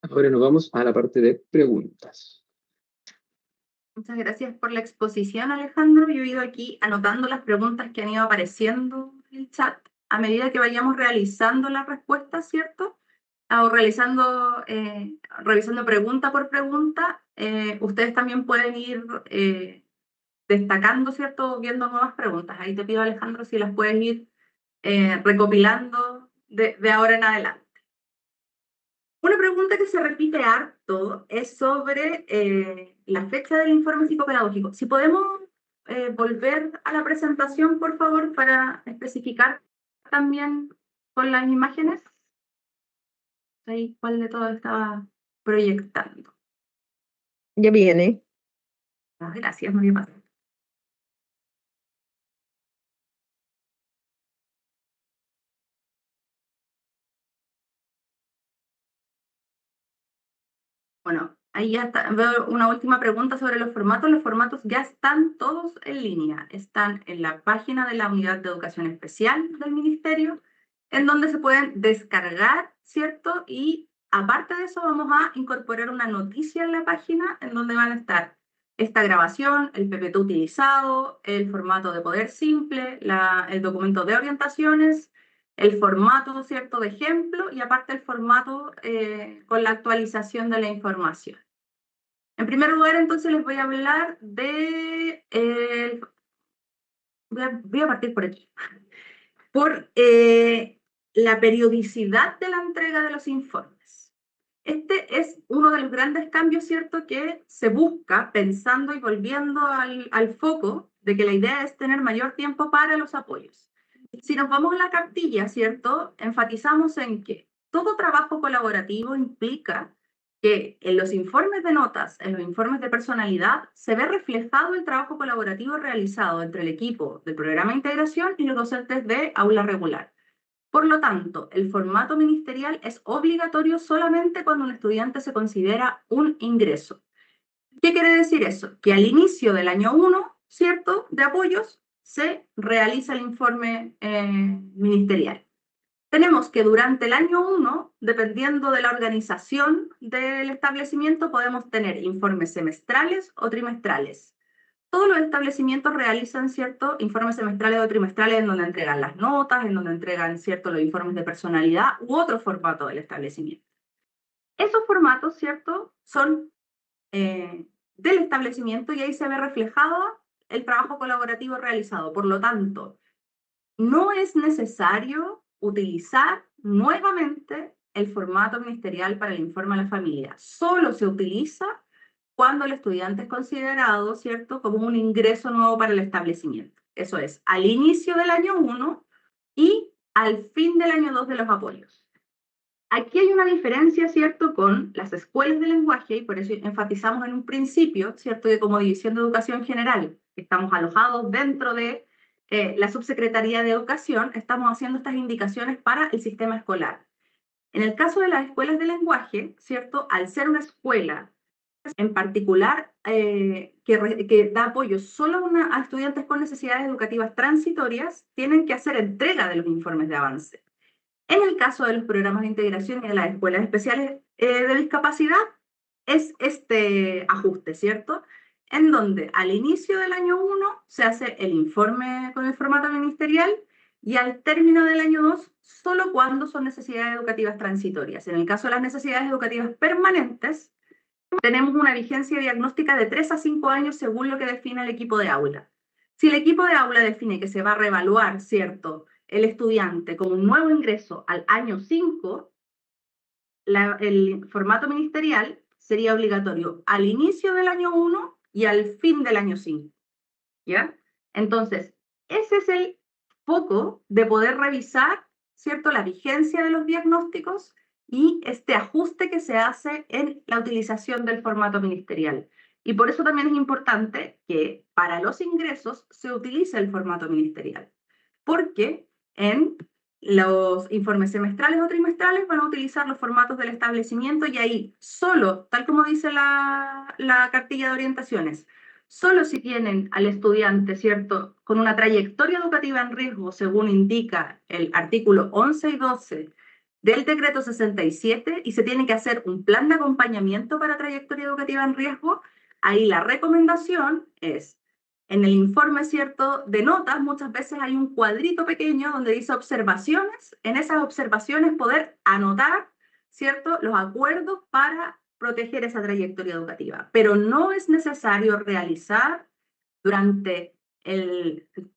Ahora nos vamos a la parte de preguntas. Muchas gracias por la exposición, Alejandro. Yo he ido aquí anotando las preguntas que han ido apareciendo en el chat a medida que vayamos realizando las respuestas, ¿cierto? O revisando pregunta por pregunta. Ustedes también pueden ir destacando, ¿cierto? Viendo nuevas preguntas. Ahí te pido, Alejandro, si las puedes ir recopilando de ahora en adelante. Una pregunta que se repite harto es sobre la fecha del informe psicopedagógico. Si podemos volver a la presentación, por favor, para especificar también con las imágenes. Ahí, ¿cuál de todo estaba proyectando? Ya viene. Gracias, María Paz. Bueno, ahí ya está. Veo una última pregunta sobre los formatos. Los formatos ya están todos en línea. Están en la página de la Unidad de Educación Especial del Ministerio, en donde se pueden descargar, ¿cierto? Y aparte de eso, vamos a incorporar una noticia en la página en donde van a estar esta grabación, el PPT utilizado, el formato de poder simple, el documento de orientaciones, el formato, ¿cierto?, de ejemplo y aparte el formato con la actualización de la información. En primer lugar, entonces, les voy a hablar de... voy a partir por aquí. Por la periodicidad de la entrega de los informes. Este es uno de los grandes cambios, ¿cierto?, que se busca pensando y volviendo al foco de que la idea es tener mayor tiempo para los apoyos. Si nos vamos a la cartilla, ¿cierto?, enfatizamos en que todo trabajo colaborativo implica que en los informes de notas, en los informes de personalidad, se ve reflejado el trabajo colaborativo realizado entre el equipo del programa de integración y los docentes de aula regular. Por lo tanto, el formato ministerial es obligatorio solamente cuando un estudiante se considera un ingreso. ¿Qué quiere decir eso? Que al inicio del año 1, ¿cierto?, de apoyos, se realiza el informe ministerial. Tenemos que durante el año 1, dependiendo de la organización del establecimiento, podemos tener informes semestrales o trimestrales. Todos los establecimientos realizan, ¿cierto?, informes semestrales o trimestrales en donde entregan las notas, en donde entregan, ¿cierto?, los informes de personalidad u otro formato del establecimiento. Esos formatos, ¿cierto?, son del establecimiento y ahí se ve reflejado el trabajo colaborativo realizado. Por lo tanto, no es necesario utilizar nuevamente el formato ministerial para el informe a la familia. Solo se utiliza cuando el estudiante es considerado, ¿cierto?, como un ingreso nuevo para el establecimiento. Eso es, al inicio del año 1 y al fin del año 2 de los apoyos. Aquí hay una diferencia, ¿cierto?, con las escuelas de lenguaje, y por eso enfatizamos en un principio, ¿cierto?, que como División de Educación General, que estamos alojados dentro de la Subsecretaría de Educación, estamos haciendo estas indicaciones para el sistema escolar. En el caso de las escuelas de lenguaje, ¿cierto?, al ser una escuela en particular que da apoyo solo a estudiantes con necesidades educativas transitorias, tienen que hacer entrega de los informes de avance. En el caso de los programas de integración y de las escuelas especiales de discapacidad, es este ajuste, ¿cierto?, en donde al inicio del año 1 se hace el informe con el formato ministerial y al término del año 2 solo cuando son necesidades educativas transitorias. En el caso de las necesidades educativas permanentes, tenemos una vigencia diagnóstica de 3 a 5 años según lo que define el equipo de aula. Si el equipo de aula define que se va a reevaluar, ¿cierto?, el estudiante como un nuevo ingreso al año 5, el formato ministerial sería obligatorio al inicio del año 1 y al fin del año 5. ¿Ya? Entonces, ese es el foco de poder revisar ¿cierto?, la vigencia de los diagnósticos y este ajuste que se hace en la utilización del formato ministerial. Y por eso también es importante que para los ingresos se utilice el formato ministerial, porque en los informes semestrales o trimestrales van a utilizar los formatos del establecimiento y ahí solo, tal como dice la cartilla de orientaciones, solo si tienen al estudiante, ¿cierto?, con una trayectoria educativa en riesgo, según indica el artículo 11 y 12 del decreto 67, y se tiene que hacer un plan de acompañamiento para trayectoria educativa en riesgo, ahí la recomendación es, en el informe, ¿cierto?, de notas, muchas veces hay un cuadrito pequeño donde dice observaciones, en esas observaciones poder anotar, ¿cierto?, los acuerdos para proteger esa trayectoria educativa, pero no es necesario realizar durante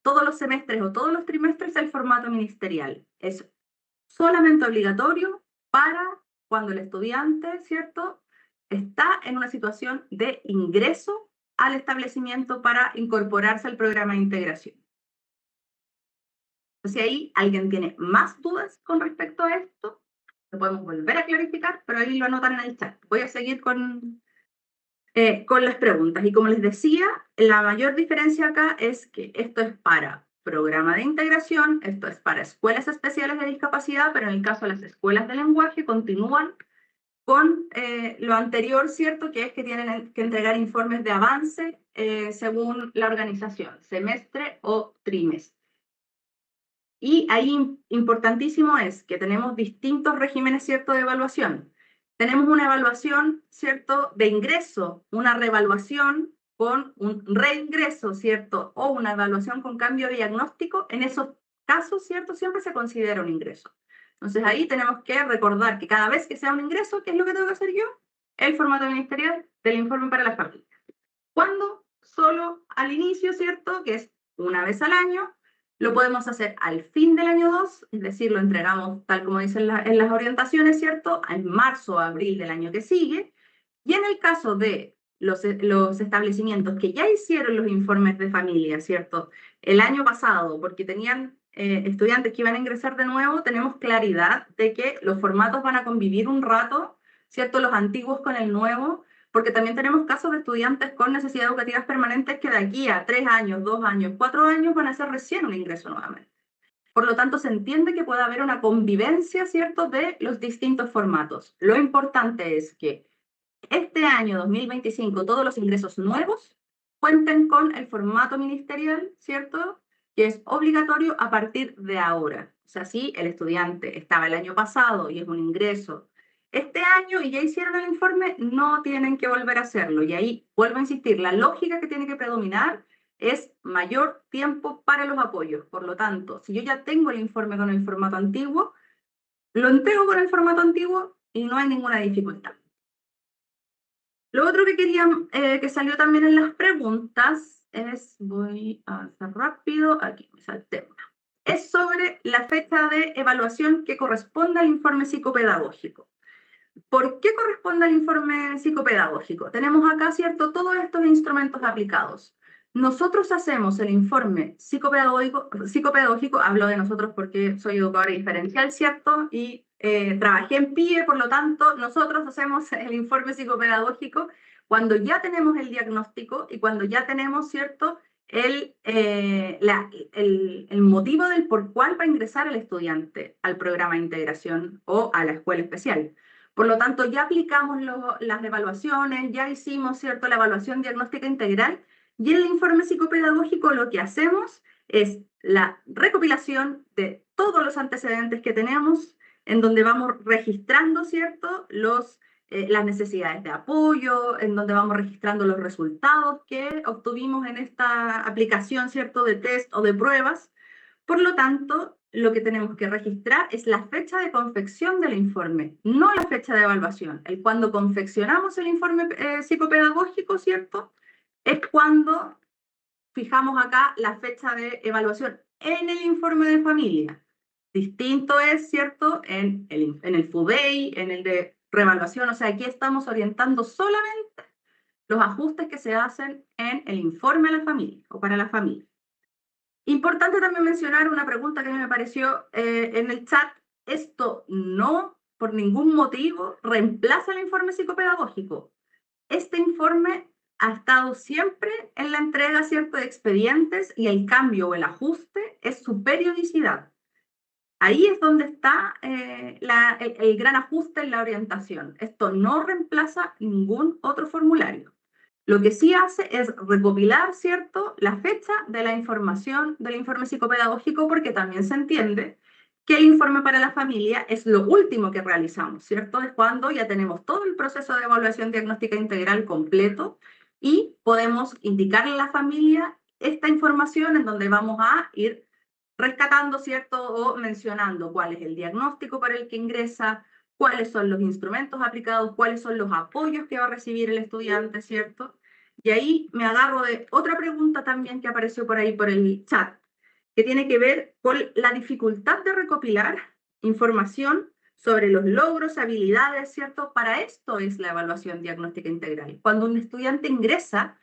todos los semestres o todos los trimestres el formato ministerial. Es solamente obligatorio para cuando el estudiante, ¿cierto?, está en una situación de ingreso al establecimiento para incorporarse al programa de integración. Si ahí alguien tiene más dudas con respecto a esto, lo podemos volver a clarificar, pero ahí lo anotan en el chat. Voy a seguir con las preguntas. Y como les decía, la mayor diferencia acá es que esto es para programa de integración, esto es para escuelas especiales de discapacidad, pero en el caso de las escuelas de lenguaje continúan con lo anterior, ¿cierto?, que es que tienen que entregar informes de avance según la organización, semestre o trimestre. Y ahí importantísimo es que tenemos distintos regímenes, ¿cierto?, de evaluación. Tenemos una evaluación, ¿cierto?, de ingreso, una reevaluación con un reingreso, ¿cierto?, o una evaluación con cambio de diagnóstico. En esos casos, ¿cierto?, siempre se considera un ingreso. Entonces ahí tenemos que recordar que cada vez que sea un ingreso, ¿qué es lo que tengo que hacer yo? El formato ministerial del informe para las familias. ¿Cuándo? Solo al inicio, ¿cierto?, que es una vez al año. Lo podemos hacer al fin del año 2, es decir, lo entregamos tal como dicen en las orientaciones, ¿cierto?, en marzo o abril del año que sigue. Y en el caso de los establecimientos que ya hicieron los informes de familia, ¿cierto?, el año pasado, porque tenían estudiantes que iban a ingresar de nuevo, tenemos claridad de que los formatos van a convivir un rato, ¿cierto?, los antiguos con el nuevo, porque también tenemos casos de estudiantes con necesidades educativas permanentes que de aquí a 3 años, 2 años, 4 años van a hacer recién un ingreso nuevamente. Por lo tanto, se entiende que puede haber una convivencia, ¿cierto?, de los distintos formatos. Lo importante es que este año 2025 todos los ingresos nuevos cuenten con el formato ministerial, ¿cierto?, que es obligatorio a partir de ahora. O sea, si el estudiante estaba el año pasado y es un ingreso este año y ya hicieron el informe, no tienen que volver a hacerlo. Y ahí vuelvo a insistir, la lógica que tiene que predominar es mayor tiempo para los apoyos. Por lo tanto, si yo ya tengo el informe con el formato antiguo, lo entrego con el formato antiguo y no hay ninguna dificultad. Lo otro que quería, que salió también en las preguntas es, voy a avanzar rápido, aquí me salté una, es sobre la fecha de evaluación que corresponde al informe psicopedagógico. ¿Por qué corresponde al informe psicopedagógico? Tenemos acá, ¿cierto?, todos estos instrumentos aplicados. Nosotros hacemos el informe psicopedagógico, hablo de nosotros porque soy educadora diferencial, ¿cierto?, y trabajé en PIE, por lo tanto, nosotros hacemos el informe psicopedagógico cuando ya tenemos el diagnóstico y cuando ya tenemos, ¿cierto?, el motivo del por cuál va a ingresar el estudiante al programa de integración o a la escuela especial. Por lo tanto, ya aplicamos las evaluaciones, ya hicimos, ¿cierto?, la evaluación diagnóstica integral, y en el informe psicopedagógico lo que hacemos es la recopilación de todos los antecedentes que tenemos, en donde vamos registrando, ¿cierto?, las necesidades de apoyo, en donde vamos registrando los resultados que obtuvimos en esta aplicación, ¿cierto?, de test o de pruebas. Por lo tanto, lo que tenemos que registrar es la fecha de confección del informe, no la fecha de evaluación. Cuando confeccionamos el informe psicopedagógico, ¿cierto?, es cuando fijamos acá la fecha de evaluación en el informe de familia. Distinto es, ¿cierto?, en el FUDEI, en el de reevaluación. O sea, aquí estamos orientando solamente los ajustes que se hacen en el informe a la familia o para la familia. Importante también mencionar una pregunta que me apareció en el chat. Esto no, por ningún motivo, reemplaza el informe psicopedagógico. Este informe ha estado siempre en la entrega, ¿cierto?, de expedientes, y el cambio o el ajuste es su periodicidad. Ahí es donde está el gran ajuste en la orientación. Esto no reemplaza ningún otro formulario. Lo que sí hace es recopilar, ¿cierto?, la fecha de la información del informe psicopedagógico, porque también se entiende que el informe para la familia es lo último que realizamos, ¿cierto? Es cuando ya tenemos todo el proceso de evaluación diagnóstica integral completo y podemos indicarle a la familia esta información en donde vamos a ir rescatando, ¿cierto?, o mencionando cuál es el diagnóstico para el que ingresa, cuáles son los instrumentos aplicados, cuáles son los apoyos que va a recibir el estudiante, ¿cierto? Y ahí me agarro de otra pregunta también que apareció por ahí por el chat, que tiene que ver con la dificultad de recopilar información sobre los logros, habilidades, ¿cierto? Para esto es la evaluación diagnóstica integral. Cuando un estudiante ingresa,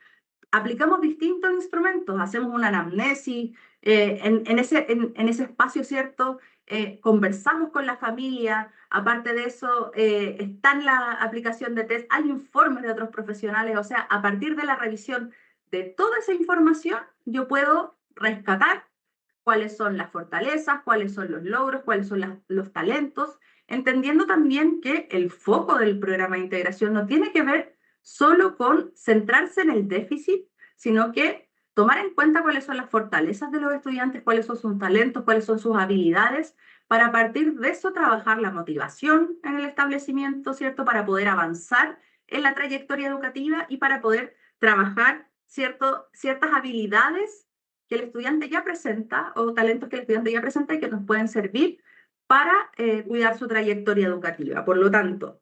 aplicamos distintos instrumentos, hacemos una anamnesis, en ese espacio, ¿cierto? Conversamos con la familia, aparte de eso, está en la aplicación de test, hay informes de otros profesionales, o sea, a partir de la revisión de toda esa información, yo puedo rescatar cuáles son las fortalezas, cuáles son los logros, cuáles son los talentos, entendiendo también que el foco del programa de integración no tiene que ver solo con centrarse en el déficit, sino que tomar en cuenta cuáles son las fortalezas de los estudiantes, cuáles son sus talentos, cuáles son sus habilidades, para a partir de eso trabajar la motivación en el establecimiento, ¿cierto? Para poder avanzar en la trayectoria educativa y para poder trabajar ciertas habilidades que el estudiante ya presenta o talentos que el estudiante ya presenta y que nos pueden servir para cuidar su trayectoria educativa. Por lo tanto,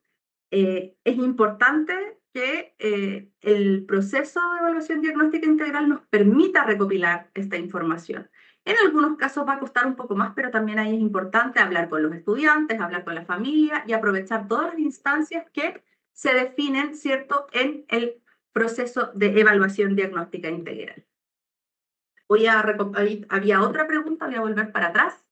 es importante que el proceso de evaluación diagnóstica integral nos permita recopilar esta información. En algunos casos va a costar un poco más, pero también ahí es importante hablar con los estudiantes, hablar con la familia y aprovechar todas las instancias que se definen, ¿cierto?, en el proceso de evaluación diagnóstica integral. Había otra pregunta, voy a volver para atrás,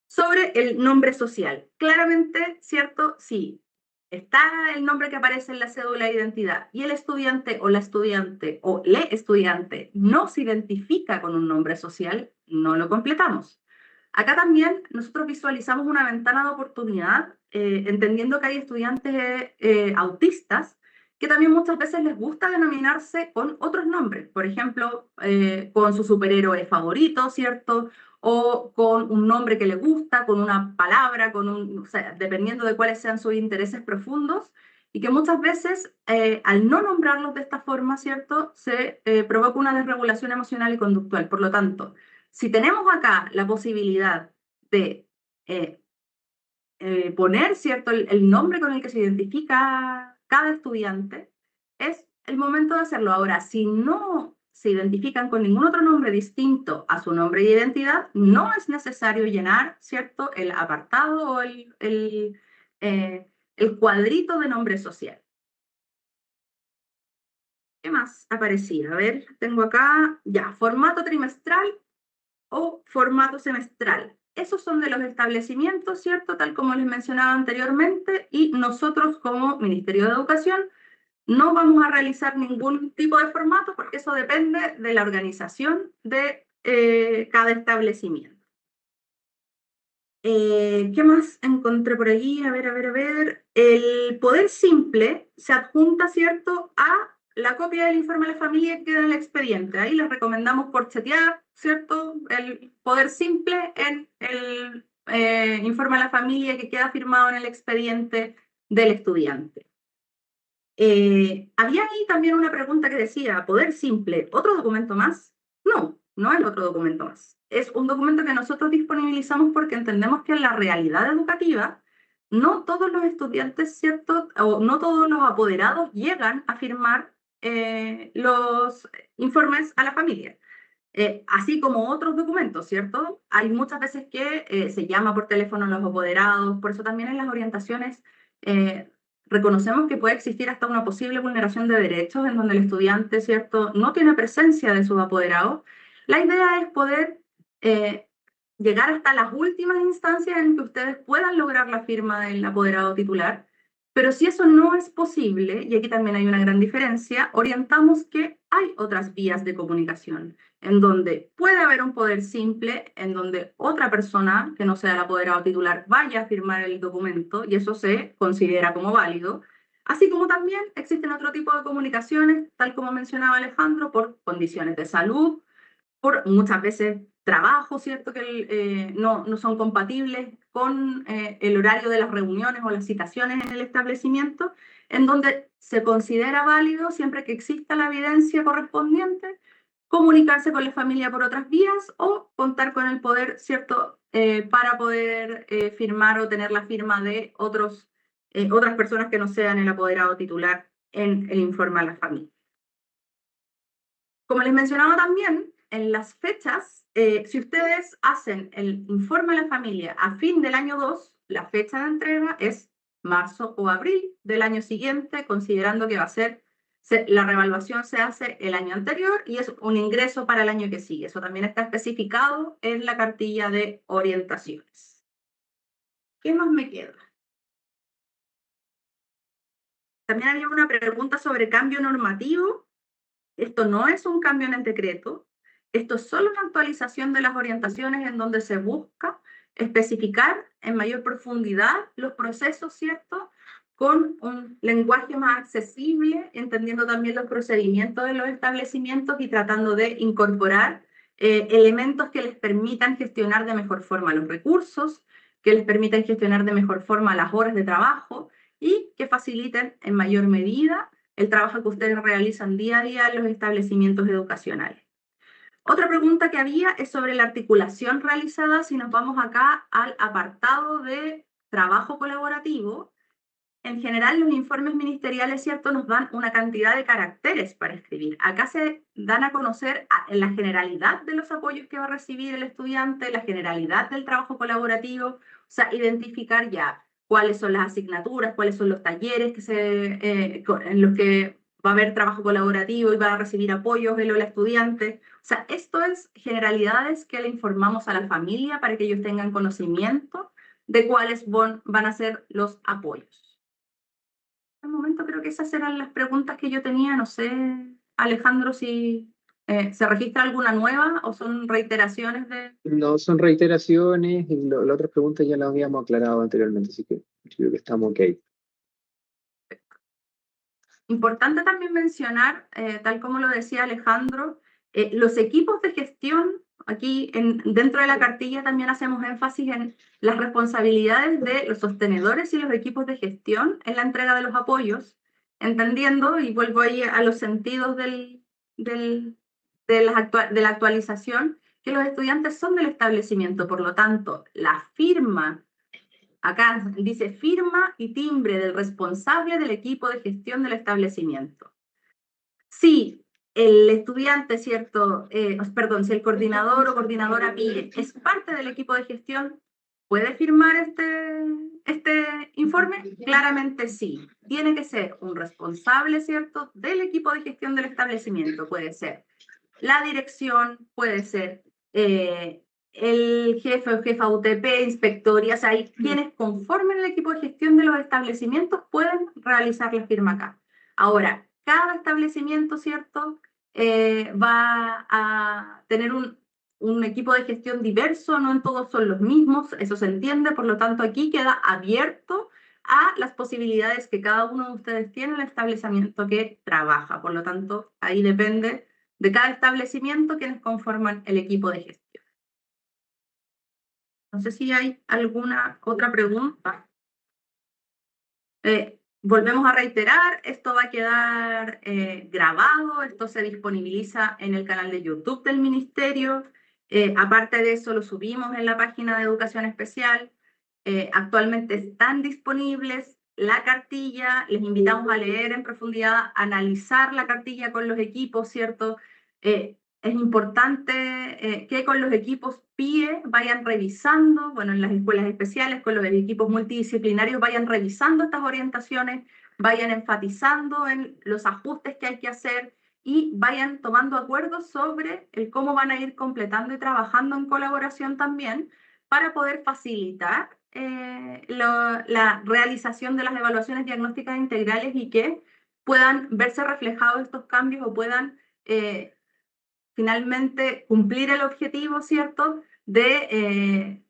sobre el nombre social. Claramente, ¿cierto? Sí, está el nombre que aparece en la cédula de identidad y el estudiante o la estudiante o le estudiante no se identifica con un nombre social, no lo completamos. Acá también nosotros visualizamos una ventana de oportunidad, entendiendo que hay estudiantes autistas que también muchas veces les gusta denominarse con otros nombres, por ejemplo, con su superhéroe favorito, ¿cierto? O con un nombre que le gusta, con una palabra, o sea, dependiendo de cuáles sean sus intereses profundos, y que muchas veces, al no nombrarlos de esta forma, ¿cierto?, se provoca una desregulación emocional y conductual. Por lo tanto, si tenemos acá la posibilidad de poner, ¿cierto?, el nombre con el que se identifica cada estudiante, es el momento de hacerlo. Ahora, si no se identifican con ningún otro nombre distinto a su nombre de identidad, no es necesario llenar, ¿cierto?, el apartado o el cuadrito de nombre social. ¿Qué más aparecía? A ver, tengo acá, ya, formato trimestral o formato semestral. Esos son de los establecimientos, ¿cierto? Tal como les mencionaba anteriormente, y nosotros como Ministerio de Educación no vamos a realizar ningún tipo de formato porque eso depende de la organización de cada establecimiento. ¿Qué más encontré por ahí? A ver. El poder simple se adjunta, ¿cierto?, a la copia del informe de la familia que queda en el expediente. Ahí les recomendamos corchetear, ¿cierto?, el poder simple en el informe de la familia que queda firmado en el expediente del estudiante. Había ahí también una pregunta que decía, poder simple, ¿otro documento más? No, no es otro documento más. Es un documento que nosotros disponibilizamos porque entendemos que en la realidad educativa no todos los estudiantes, ¿cierto?, o no todos los apoderados llegan a firmar los informes a la familia. Así como otros documentos, ¿cierto? Hay muchas veces que se llama por teléfono a los apoderados, por eso también en las orientaciones reconocemos que puede existir hasta una posible vulneración de derechos en donde el estudiante, ¿cierto?, no tiene presencia de sus apoderados. La idea es poder llegar hasta las últimas instancias en que ustedes puedan lograr la firma del apoderado titular. Pero si eso no es posible, y aquí también hay una gran diferencia, orientamos que hay otras vías de comunicación, en donde puede haber un poder simple, en donde otra persona que no sea el apoderado titular vaya a firmar el documento, y eso se considera como válido. Así como también existen otro tipo de comunicaciones, tal como mencionaba Alejandro, por condiciones de salud, por muchas veces trabajo, ¿cierto? Que no son compatibles con el horario de las reuniones o las citaciones en el establecimiento, en donde se considera válido, siempre que exista la evidencia correspondiente, comunicarse con la familia por otras vías o contar con el poder, ¿cierto? Para poder firmar o tener la firma de otras personas que no sean el apoderado titular en el informe a la familia. Como les mencionaba también, en las fechas, si ustedes hacen el informe a la familia a fin del año 2, la fecha de entrega es marzo o abril del año siguiente, considerando que va a ser, la revaluación se hace el año anterior y es un ingreso para el año que sigue. Eso también está especificado en la cartilla de orientaciones. ¿Qué más me queda? También había una pregunta sobre cambio normativo. Esto no es un cambio en el decreto, esto es solo una actualización de las orientaciones en donde se busca especificar en mayor profundidad los procesos, ¿cierto? Con un lenguaje más accesible, entendiendo también los procedimientos de los establecimientos y tratando de incorporar elementos que les permitan gestionar de mejor forma los recursos, que les permitan gestionar de mejor forma las horas de trabajo y que faciliten en mayor medida el trabajo que ustedes realizan día a día en los establecimientos educacionales. Otra pregunta que había es sobre la articulación realizada. Si nos vamos acá al apartado de trabajo colaborativo, en general los informes ministeriales, ¿cierto?, nos dan una cantidad de caracteres para escribir. Acá se dan a conocer la generalidad de los apoyos que va a recibir el estudiante, la generalidad del trabajo colaborativo, o sea, identificar ya cuáles son las asignaturas, cuáles son los talleres en los que va a haber trabajo colaborativo y va a recibir apoyos el estudiante. O sea, esto es generalidades que le informamos a la familia para que ellos tengan conocimiento de cuáles van a ser los apoyos. En el momento creo que esas eran las preguntas que yo tenía. No sé, Alejandro, si se registra alguna nueva o son reiteraciones de... No son reiteraciones y las otras preguntas ya las habíamos aclarado anteriormente, así que yo creo que estamos ok. Importante también mencionar, tal como lo decía Alejandro, los equipos de gestión, aquí dentro de la cartilla también hacemos énfasis en las responsabilidades de los sostenedores y los equipos de gestión en la entrega de los apoyos, entendiendo, y vuelvo ahí a los sentidos de la actualización, que los estudiantes son del establecimiento, por lo tanto, la firma. Acá dice firma y timbre del responsable del equipo de gestión del establecimiento. Si el estudiante, ¿cierto? Si el coordinador o coordinadora PIE es parte del equipo de gestión, ¿puede firmar este informe? Claramente sí. Tiene que ser un responsable, ¿cierto?, del equipo de gestión del establecimiento. Puede ser la dirección, puede ser el jefe o jefa UTP, inspectorías, hay quienes conformen el equipo de gestión de los establecimientos pueden realizar la firma acá. Ahora, cada establecimiento, ¿cierto?, va a tener un equipo de gestión diverso, no en todos son los mismos, eso se entiende, por lo tanto aquí queda abierto a las posibilidades que cada uno de ustedes tiene en el establecimiento que trabaja, por lo tanto ahí depende de cada establecimiento quienes conforman el equipo de gestión. No sé si hay alguna otra pregunta. Volvemos a reiterar, esto va a quedar grabado, esto se disponibiliza en el canal de YouTube del Ministerio. Aparte de eso, lo subimos en la página de Educación Especial. Actualmente están disponibles la cartilla, les invitamos a leer en profundidad, analizar la cartilla con los equipos, ¿cierto? Es importante que con los equipos PIE vayan revisando, bueno, en las escuelas especiales, con los equipos multidisciplinarios vayan revisando estas orientaciones, vayan enfatizando en los ajustes que hay que hacer, y vayan tomando acuerdos sobre el cómo van a ir completando y trabajando en colaboración también para poder facilitar la realización de las evaluaciones diagnósticas integrales y que puedan verse reflejados estos cambios o puedan finalmente cumplir el objetivo, ¿cierto?, de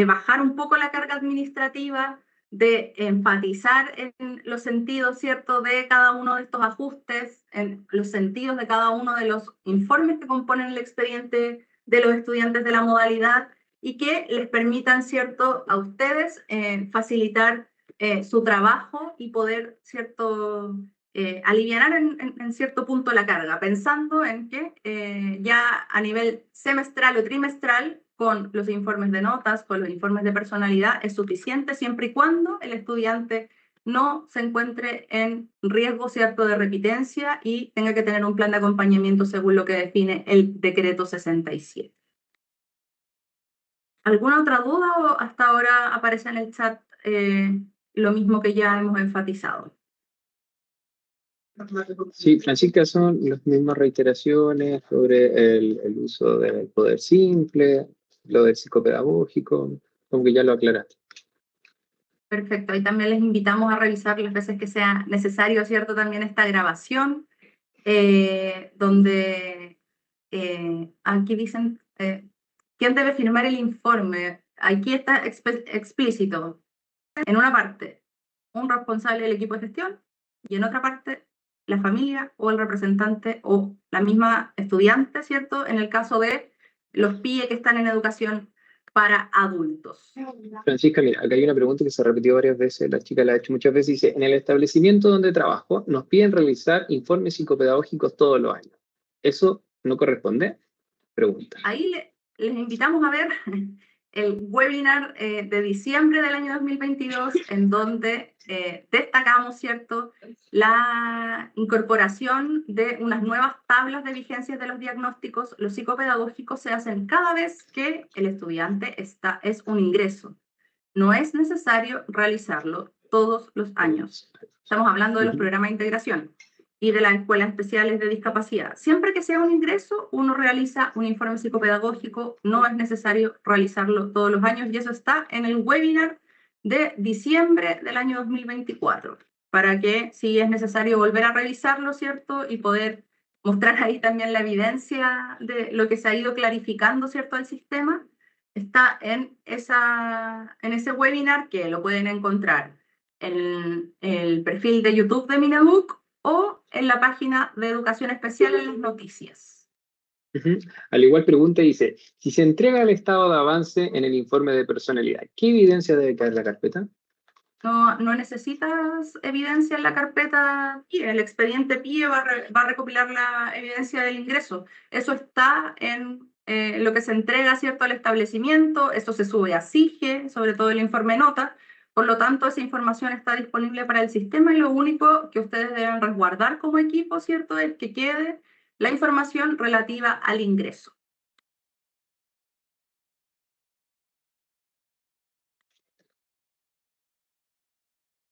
bajar un poco la carga administrativa, de enfatizar en los sentidos, ¿cierto?, de cada uno de estos ajustes, en los sentidos de cada uno de los informes que componen el expediente de los estudiantes de la modalidad y que les permitan, ¿cierto?, a ustedes facilitar su trabajo y poder, ¿cierto?, aliviar en cierto punto la carga, pensando en que ya a nivel semestral o trimestral, con los informes de notas, con los informes de personalidad, es suficiente siempre y cuando el estudiante no se encuentre en riesgo, ¿cierto?, de repitencia y tenga que tener un plan de acompañamiento según lo que define el decreto 67. ¿Alguna otra duda o hasta ahora aparece en el chat lo mismo que ya hemos enfatizado? Sí, Francisca, son las mismas reiteraciones sobre el uso del poder simple, lo del psicopedagógico, como que ya lo aclaraste. Perfecto, ahí también les invitamos a revisar las veces que sea necesario, ¿cierto? También esta grabación, donde aquí dicen, ¿quién debe firmar el informe? Aquí está explícito. En una parte, un responsable del equipo de gestión, y en otra parte, la familia o el representante o la misma estudiante, ¿cierto? En el caso de los PIE que están en educación para adultos. Francisca, mira, acá hay una pregunta que se ha repetido varias veces, la chica la ha hecho muchas veces, dice, en el establecimiento donde trabajo nos piden realizar informes psicopedagógicos todos los años. ¿Eso no corresponde? Pregunta. Ahí les invitamos a ver el webinar de diciembre del año 2022, en donde destacamos, ¿cierto?, la incorporación de unas nuevas tablas de vigencias de los diagnósticos. Los psicopedagógicos se hacen cada vez que el estudiante es un ingreso. No es necesario realizarlo todos los años. Estamos hablando de los programas de integración y de las escuelas especiales de discapacidad. Siempre que sea un ingreso, uno realiza un informe psicopedagógico, no es necesario realizarlo todos los años, y eso está en el webinar de diciembre del año 2024, para que si es necesario volver a revisarlo, ¿cierto?, y poder mostrar ahí también la evidencia de lo que se ha ido clarificando, ¿cierto?, del sistema, está en ese webinar, que lo pueden encontrar en el perfil de YouTube de Mineduc o en la página de Educación Especial en las noticias. Al igual pregunta dice, si se entrega el estado de avance en el informe de personalidad, ¿qué evidencia debe caer en la carpeta? No necesitas evidencia en la carpeta PIE, el expediente PIE va a recopilar la evidencia del ingreso. Eso está en lo que se entrega, ¿cierto?, al establecimiento, eso se sube a SIGE, sobre todo el informe nota. Por lo tanto, esa información está disponible para el sistema y lo único que ustedes deben resguardar como equipo, ¿cierto?, es que quede la información relativa al ingreso.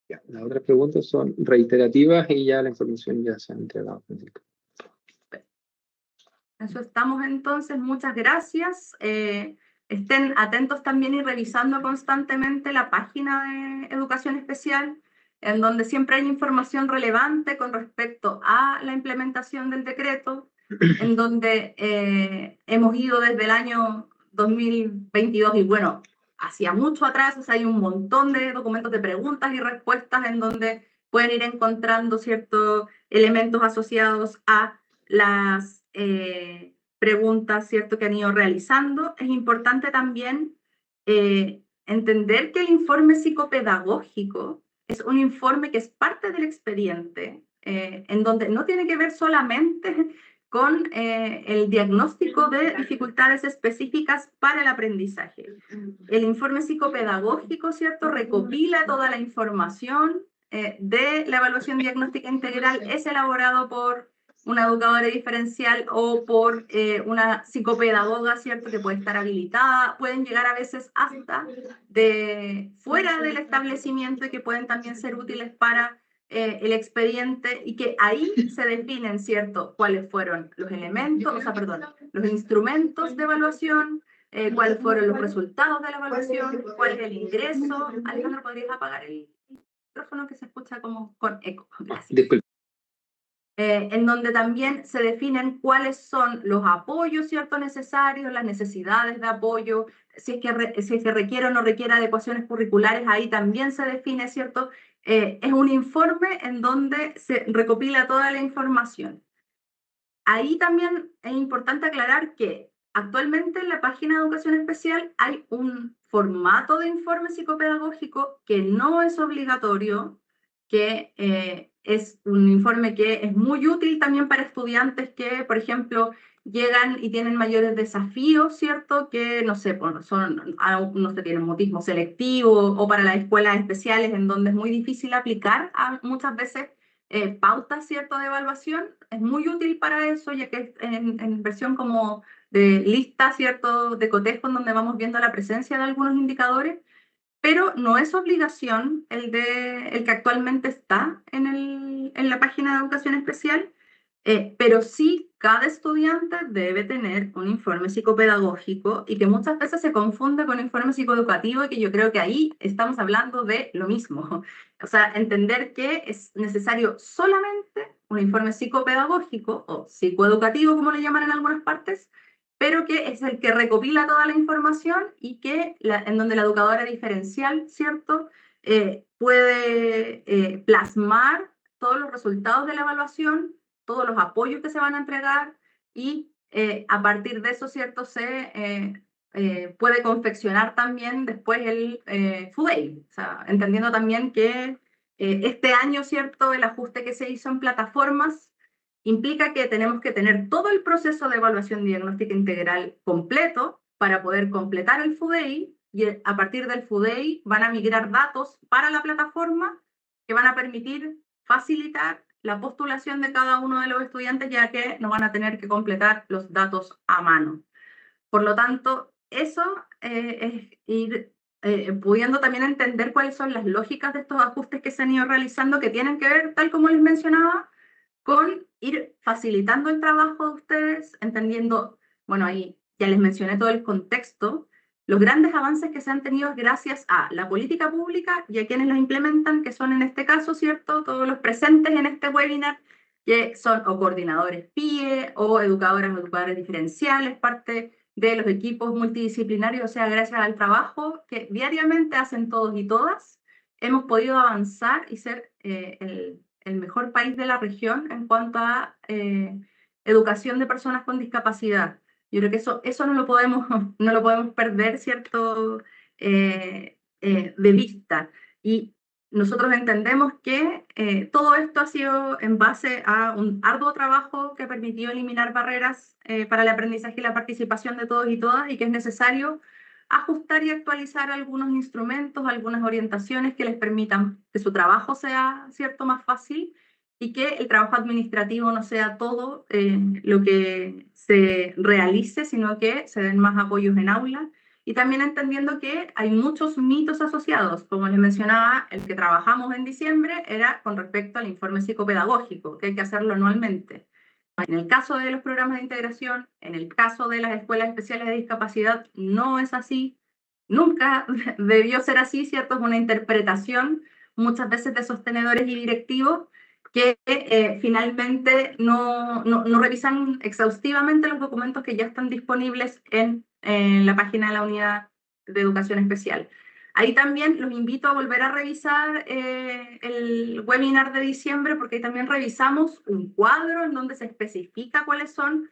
Ya, las otras preguntas son reiterativas y ya la información ya se ha entregado. Eso estamos entonces, muchas gracias. Estén atentos también y revisando constantemente la página de Educación Especial, en donde siempre hay información relevante con respecto a la implementación del decreto, en donde hemos ido desde el año 2022 y bueno, hacia mucho atrás, o sea, hay un montón de documentos de preguntas y respuestas en donde pueden ir encontrando ciertos elementos asociados a las preguntas, ¿cierto?, que han ido realizando. Es importante también entender que el informe psicopedagógico es un informe que es parte del expediente, en donde no tiene que ver solamente con el diagnóstico de dificultades específicas para el aprendizaje. El informe psicopedagógico, ¿cierto?, recopila toda la información de la evaluación diagnóstica integral, es elaborado por una educadora diferencial o por una psicopedagoga, ¿cierto?, que puede estar habilitada. Pueden llegar a veces hasta de fuera del establecimiento y que pueden también ser útiles para el expediente y que ahí se definen, ¿cierto?, cuáles fueron los elementos, o sea, perdón, los instrumentos de evaluación, cuáles fueron los resultados de la evaluación, cuál es el ingreso. Alejandro, ¿podrías apagar el micrófono que se escucha como con eco? Gracias. Disculpe. En donde también se definen cuáles son los apoyos, ¿cierto?, necesarios, las necesidades de apoyo, si es que requiere o no requiere adecuaciones curriculares, ahí también se define, ¿cierto? Es un informe en donde se recopila toda la información. Ahí también es importante aclarar que actualmente en la página de Educación Especial hay un formato de informe psicopedagógico que no es obligatorio, que es un informe que es muy útil también para estudiantes que, por ejemplo, llegan y tienen mayores desafíos, ¿cierto? Que, no sé, no sé, tienen mutismo selectivo o para las escuelas especiales en donde es muy difícil aplicar muchas veces pautas, ¿cierto?, de evaluación. Es muy útil para eso, ya que es en versión como de lista, ¿cierto?, de cotejo, en donde vamos viendo la presencia de algunos indicadores, pero no es obligación el que actualmente está en la página de Educación Especial, pero sí cada estudiante debe tener un informe psicopedagógico y que muchas veces se confunde con informe psicoeducativo y que yo creo que ahí estamos hablando de lo mismo. O sea, entender que es necesario solamente un informe psicopedagógico o psicoeducativo, como le llaman en algunas partes, pero que es el que recopila toda la información y que en donde la educadora diferencial, ¿cierto?, puede plasmar todos los resultados de la evaluación, todos los apoyos que se van a entregar y a partir de eso, ¿cierto?, se puede confeccionar también después el FUDEI, o sea, entendiendo también que este año, ¿cierto?, el ajuste que se hizo en plataformas implica que tenemos que tener todo el proceso de evaluación diagnóstica integral completo para poder completar el FUDEI y a partir del FUDEI van a migrar datos para la plataforma que van a permitir facilitar la postulación de cada uno de los estudiantes, ya que no van a tener que completar los datos a mano. Por lo tanto, eso es ir pudiendo también entender cuáles son las lógicas de estos ajustes que se han ido realizando, que tienen que ver, tal como les mencionaba, con ir facilitando el trabajo de ustedes, entendiendo, bueno, ahí ya les mencioné todo el contexto, los grandes avances que se han tenido gracias a la política pública y a quienes los implementan, que son en este caso, ¿cierto?, todos los presentes en este webinar, que son o coordinadores PIE o educadoras o educadores diferenciales, parte de los equipos multidisciplinarios, o sea, gracias al trabajo que diariamente hacen todos y todas, hemos podido avanzar y ser el mejor país de la región en cuanto a educación de personas con discapacidad. Yo creo que eso no lo podemos perder, ¿cierto?, de vista. Y nosotros entendemos que todo esto ha sido en base a un arduo trabajo que ha permitido eliminar barreras para el aprendizaje y la participación de todos y todas, y que es necesario ajustar y actualizar algunos instrumentos, algunas orientaciones que les permitan que su trabajo sea, ¿cierto?, más fácil y que el trabajo administrativo no sea todo lo que se realice, sino que se den más apoyos en aula. Y también entendiendo que hay muchos mitos asociados. Como les mencionaba, el que trabajamos en diciembre era con respecto al informe psicopedagógico, que hay que hacerlo anualmente. En el caso de los programas de integración, en el caso de las escuelas especiales de discapacidad, no es así. Nunca debió ser así, ¿cierto? Es una interpretación muchas veces de sostenedores y directivos que finalmente no revisan exhaustivamente los documentos que ya están disponibles en la página de la Unidad de Educación Especial. Ahí también los invito a volver a revisar el webinar de diciembre, porque ahí también revisamos un cuadro en donde se especifica cuáles son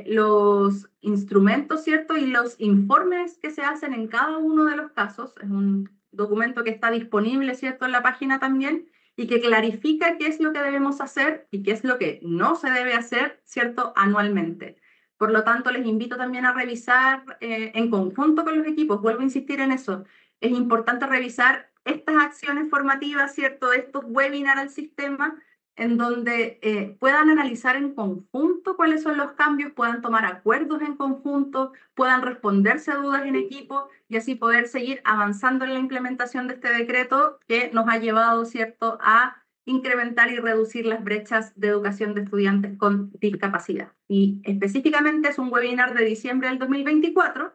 los instrumentos, ¿cierto? Y los informes que se hacen en cada uno de los casos. Es un documento que está disponible, ¿cierto?, en la página también, y que clarifica qué es lo que debemos hacer y qué es lo que no se debe hacer, ¿cierto?, anualmente. Por lo tanto, les invito también a revisar en conjunto con los equipos, vuelvo a insistir en eso, es importante revisar estas acciones formativas, ¿cierto?, estos webinars al sistema, en donde puedan analizar en conjunto cuáles son los cambios, puedan tomar acuerdos en conjunto, puedan responderse a dudas en equipo y así poder seguir avanzando en la implementación de este decreto que nos ha llevado, ¿cierto?, a incrementar y reducir las brechas de educación de estudiantes con discapacidad. Y específicamente es un webinar de diciembre del 2024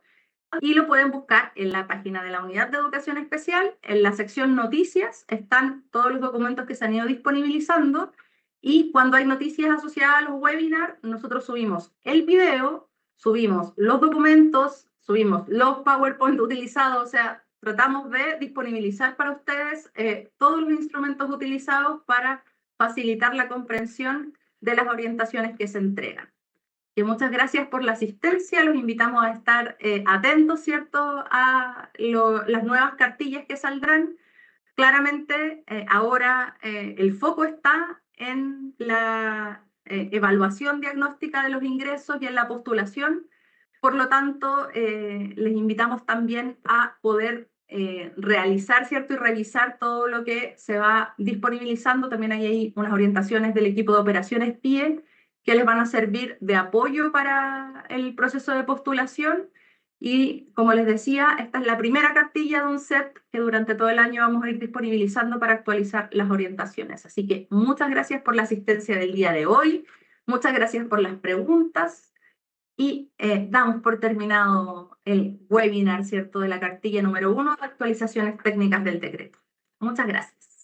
y lo pueden buscar en la página de la Unidad de Educación Especial. En la sección Noticias están todos los documentos que se han ido disponibilizando, y cuando hay noticias asociadas a los webinars, nosotros subimos el video, subimos los documentos, subimos los PowerPoint utilizados, o sea, tratamos de disponibilizar para ustedes todos los instrumentos utilizados para facilitar la comprensión de las orientaciones que se entregan. Que muchas gracias por la asistencia, los invitamos a estar atentos, ¿cierto?, a las nuevas cartillas que saldrán. Claramente ahora el foco está en la evaluación diagnóstica de los ingresos y en la postulación. Por lo tanto, les invitamos también a poder realizar, ¿cierto?, y revisar todo lo que se va disponibilizando. También hay unas orientaciones del equipo de operaciones PIE que les van a servir de apoyo para el proceso de postulación. Y como les decía, esta es la primera cartilla de un set que durante todo el año vamos a ir disponibilizando para actualizar las orientaciones. Así que muchas gracias por la asistencia del día de hoy, muchas gracias por las preguntas, y damos por terminado el webinar, ¿cierto?, de la cartilla número 1 de actualizaciones técnicas del decreto. Muchas gracias.